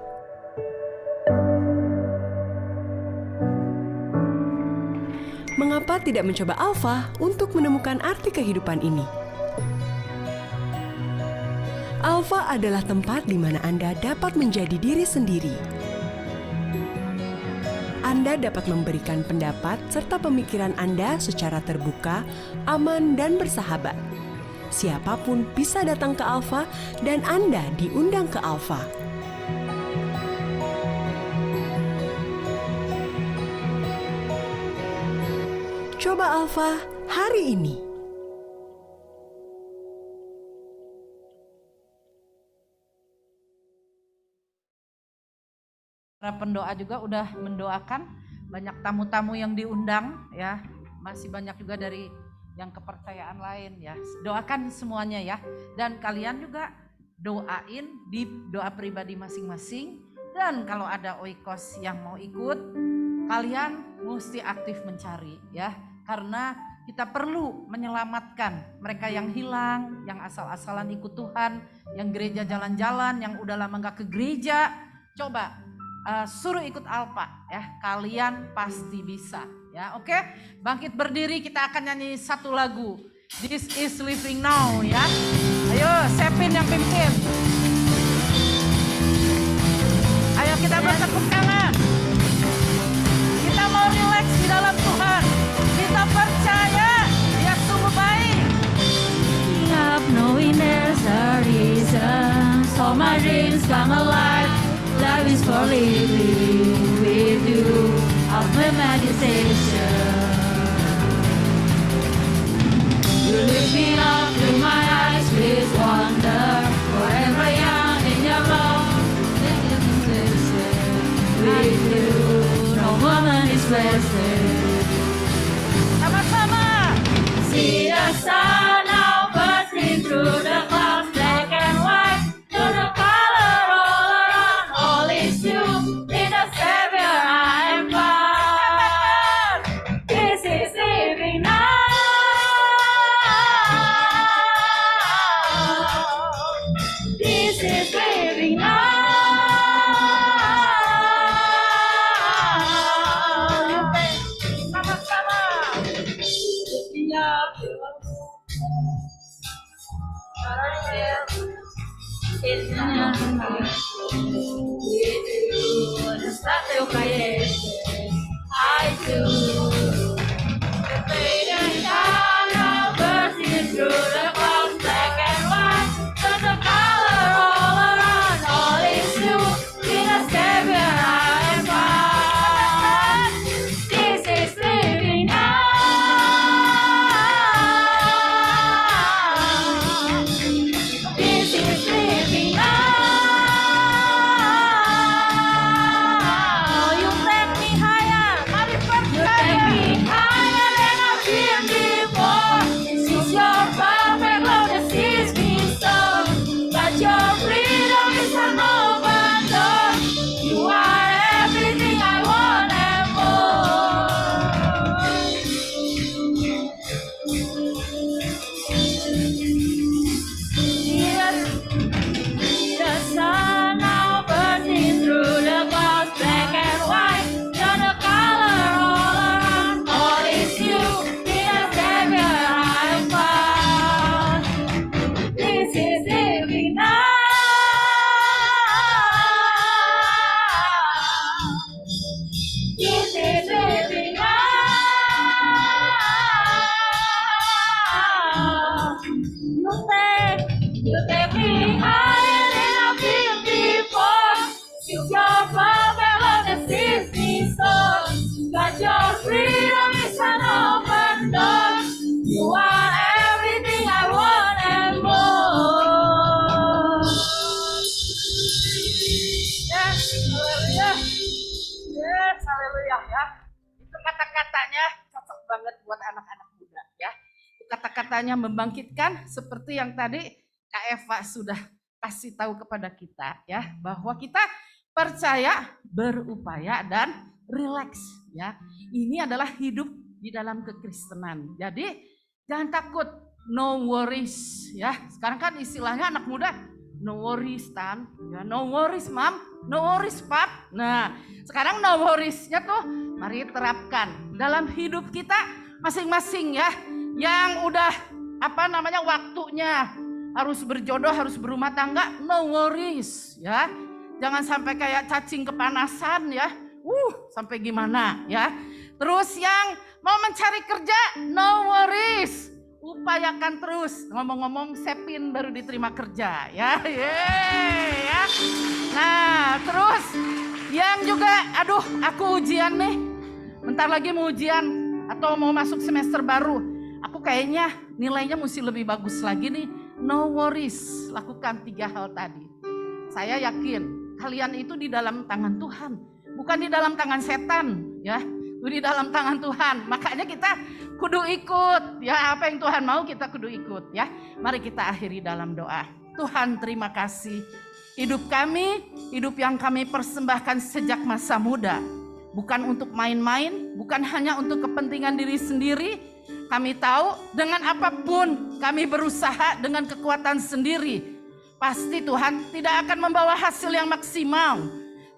Mengapa tidak mencoba Alfa untuk menemukan arti kehidupan ini? Alfa adalah tempat di mana Anda dapat menjadi diri sendiri. Anda dapat memberikan pendapat serta pemikiran Anda secara terbuka, aman, dan bersahabat. Siapapun bisa datang ke Alfa dan Anda diundang ke Alfa. Coba Alfa hari ini. Para pendoa juga udah mendoakan, banyak tamu-tamu yang diundang ya, masih banyak juga dari yang kepercayaan lain ya. Doakan semuanya ya, dan kalian juga doain di doa pribadi masing-masing. Dan kalau ada oikos yang mau ikut, kalian mesti aktif mencari ya, karena kita perlu menyelamatkan mereka yang hilang, yang asal-asalan ikut Tuhan, yang gereja jalan-jalan, yang udah lama gak ke gereja. Coba suruh ikut Alfa ya, kalian pasti bisa ya. Oke, bangkit berdiri, kita akan nyanyi satu lagu, This is Living Now ya. Ayo Sepin yang pimpin. Ayo kita bertepuk tangan. Kita mau relax di dalam Tuhan. Kita percaya Dia sungguh baik. Up knowing there's a reason, so my dreams come alive. Life is for living with you, of my meditation. You lift me up through my eyes with wonder, forever young in your love. With you, no woman is wasted. Sama-sama. See the sun now bursting through the clouds, black and white, to the color all around. All is you, in the Savior I am found. This is living now. Teu conheces, I do. The fading dawn of bursting through the clouds, black and white, turn the color all around. All is new, in a Savior I am found. This is living now. This is living now. You take me higher than I've been before. Since your perfect love that sees me so. But your freedom is an open door. You are everything I want and more. Yes, haleluya. Yes, haleluya ya. Itu kata-katanya cocok banget buat anak-anak muda ya. Kata-katanya membangkitkan seperti yang tadi Kak Eva sudah kasih tahu kepada kita ya, bahwa kita percaya, berupaya dan rileks ya. Ini adalah hidup di dalam kekristenan. Jadi jangan takut, no worries ya. Sekarang kan istilahnya anak muda, no worries Tan, ya, no worries Mam, no worries Pap. Nah, sekarang no worriesnya tuh mari terapkan dalam hidup kita masing-masing ya. Yang udah waktunya harus berjodoh, harus berumah tangga, no worries ya. Jangan sampai kayak cacing kepanasan ya. Sampai gimana ya. Terus yang mau mencari kerja, no worries. Upayakan terus. Ngomong-ngomong, Sepin baru diterima kerja ya. Ya. Nah, terus yang juga aku ujian nih. Bentar lagi mau ujian atau mau masuk semester baru. Aku kayaknya nilainya mesti lebih bagus lagi nih. No worries, lakukan 3 hal tadi. Saya yakin kalian itu di dalam tangan Tuhan, bukan di dalam tangan setan ya. Di dalam tangan Tuhan. Makanya kita kudu ikut ya, apa yang Tuhan mau kita kudu ikut ya. Mari kita akhiri dalam doa. Tuhan, terima kasih. Hidup kami, hidup yang kami persembahkan sejak masa muda, bukan untuk main-main, bukan hanya untuk kepentingan diri sendiri. Kami tahu dengan apapun kami berusaha dengan kekuatan sendiri, pasti Tuhan tidak akan membawa hasil yang maksimal.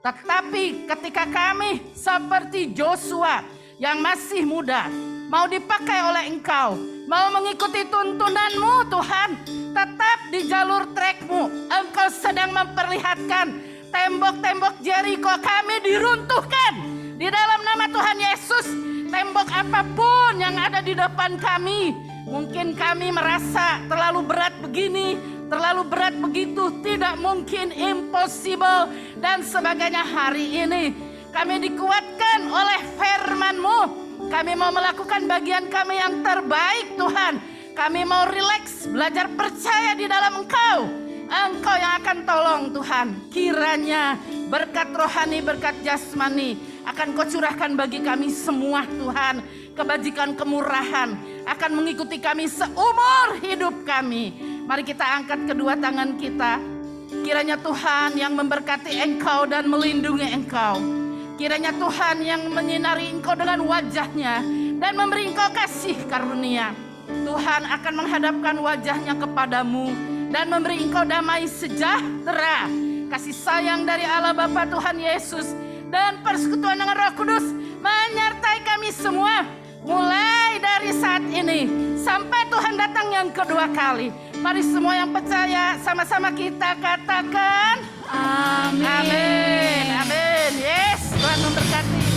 Tetapi ketika kami seperti Joshua yang masih muda, mau dipakai oleh Engkau, mau mengikuti tuntunanmu Tuhan, tetap di jalur trekmu, Engkau sedang memperlihatkan tembok-tembok Jericho kami diruntuhkan di dalam nama Tuhan Yesus. Tembok apapun yang ada di depan kami, mungkin kami merasa terlalu berat begini, terlalu berat begitu, tidak mungkin, impossible dan sebagainya. Hari ini kami dikuatkan oleh firman-Mu. Kami mau melakukan bagian kami yang terbaik Tuhan. Kami mau rileks, belajar percaya di dalam Engkau. Engkau yang akan tolong Tuhan. Kiranya berkat rohani, berkat jasmani akan Kau curahkan bagi kami semua Tuhan. Kebajikan, kemurahan akan mengikuti kami seumur hidup kami. Mari kita angkat kedua tangan kita. Kiranya Tuhan yang memberkati Engkau dan melindungi Engkau. Kiranya Tuhan yang menyinari Engkau dengan wajahnya dan memberi Engkau kasih karunia. Tuhan akan menghadapkan wajahnya kepadamu dan memberi Engkau damai sejahtera. Kasih sayang dari Allah Bapa Tuhan Yesus dan persekutuan dengan Roh Kudus menyertai kami semua. Mulai dari saat ini sampai Tuhan datang yang kedua kali. Mari semua yang percaya sama-sama kita katakan Amin. Amin. Yes, Tuhan memberkati.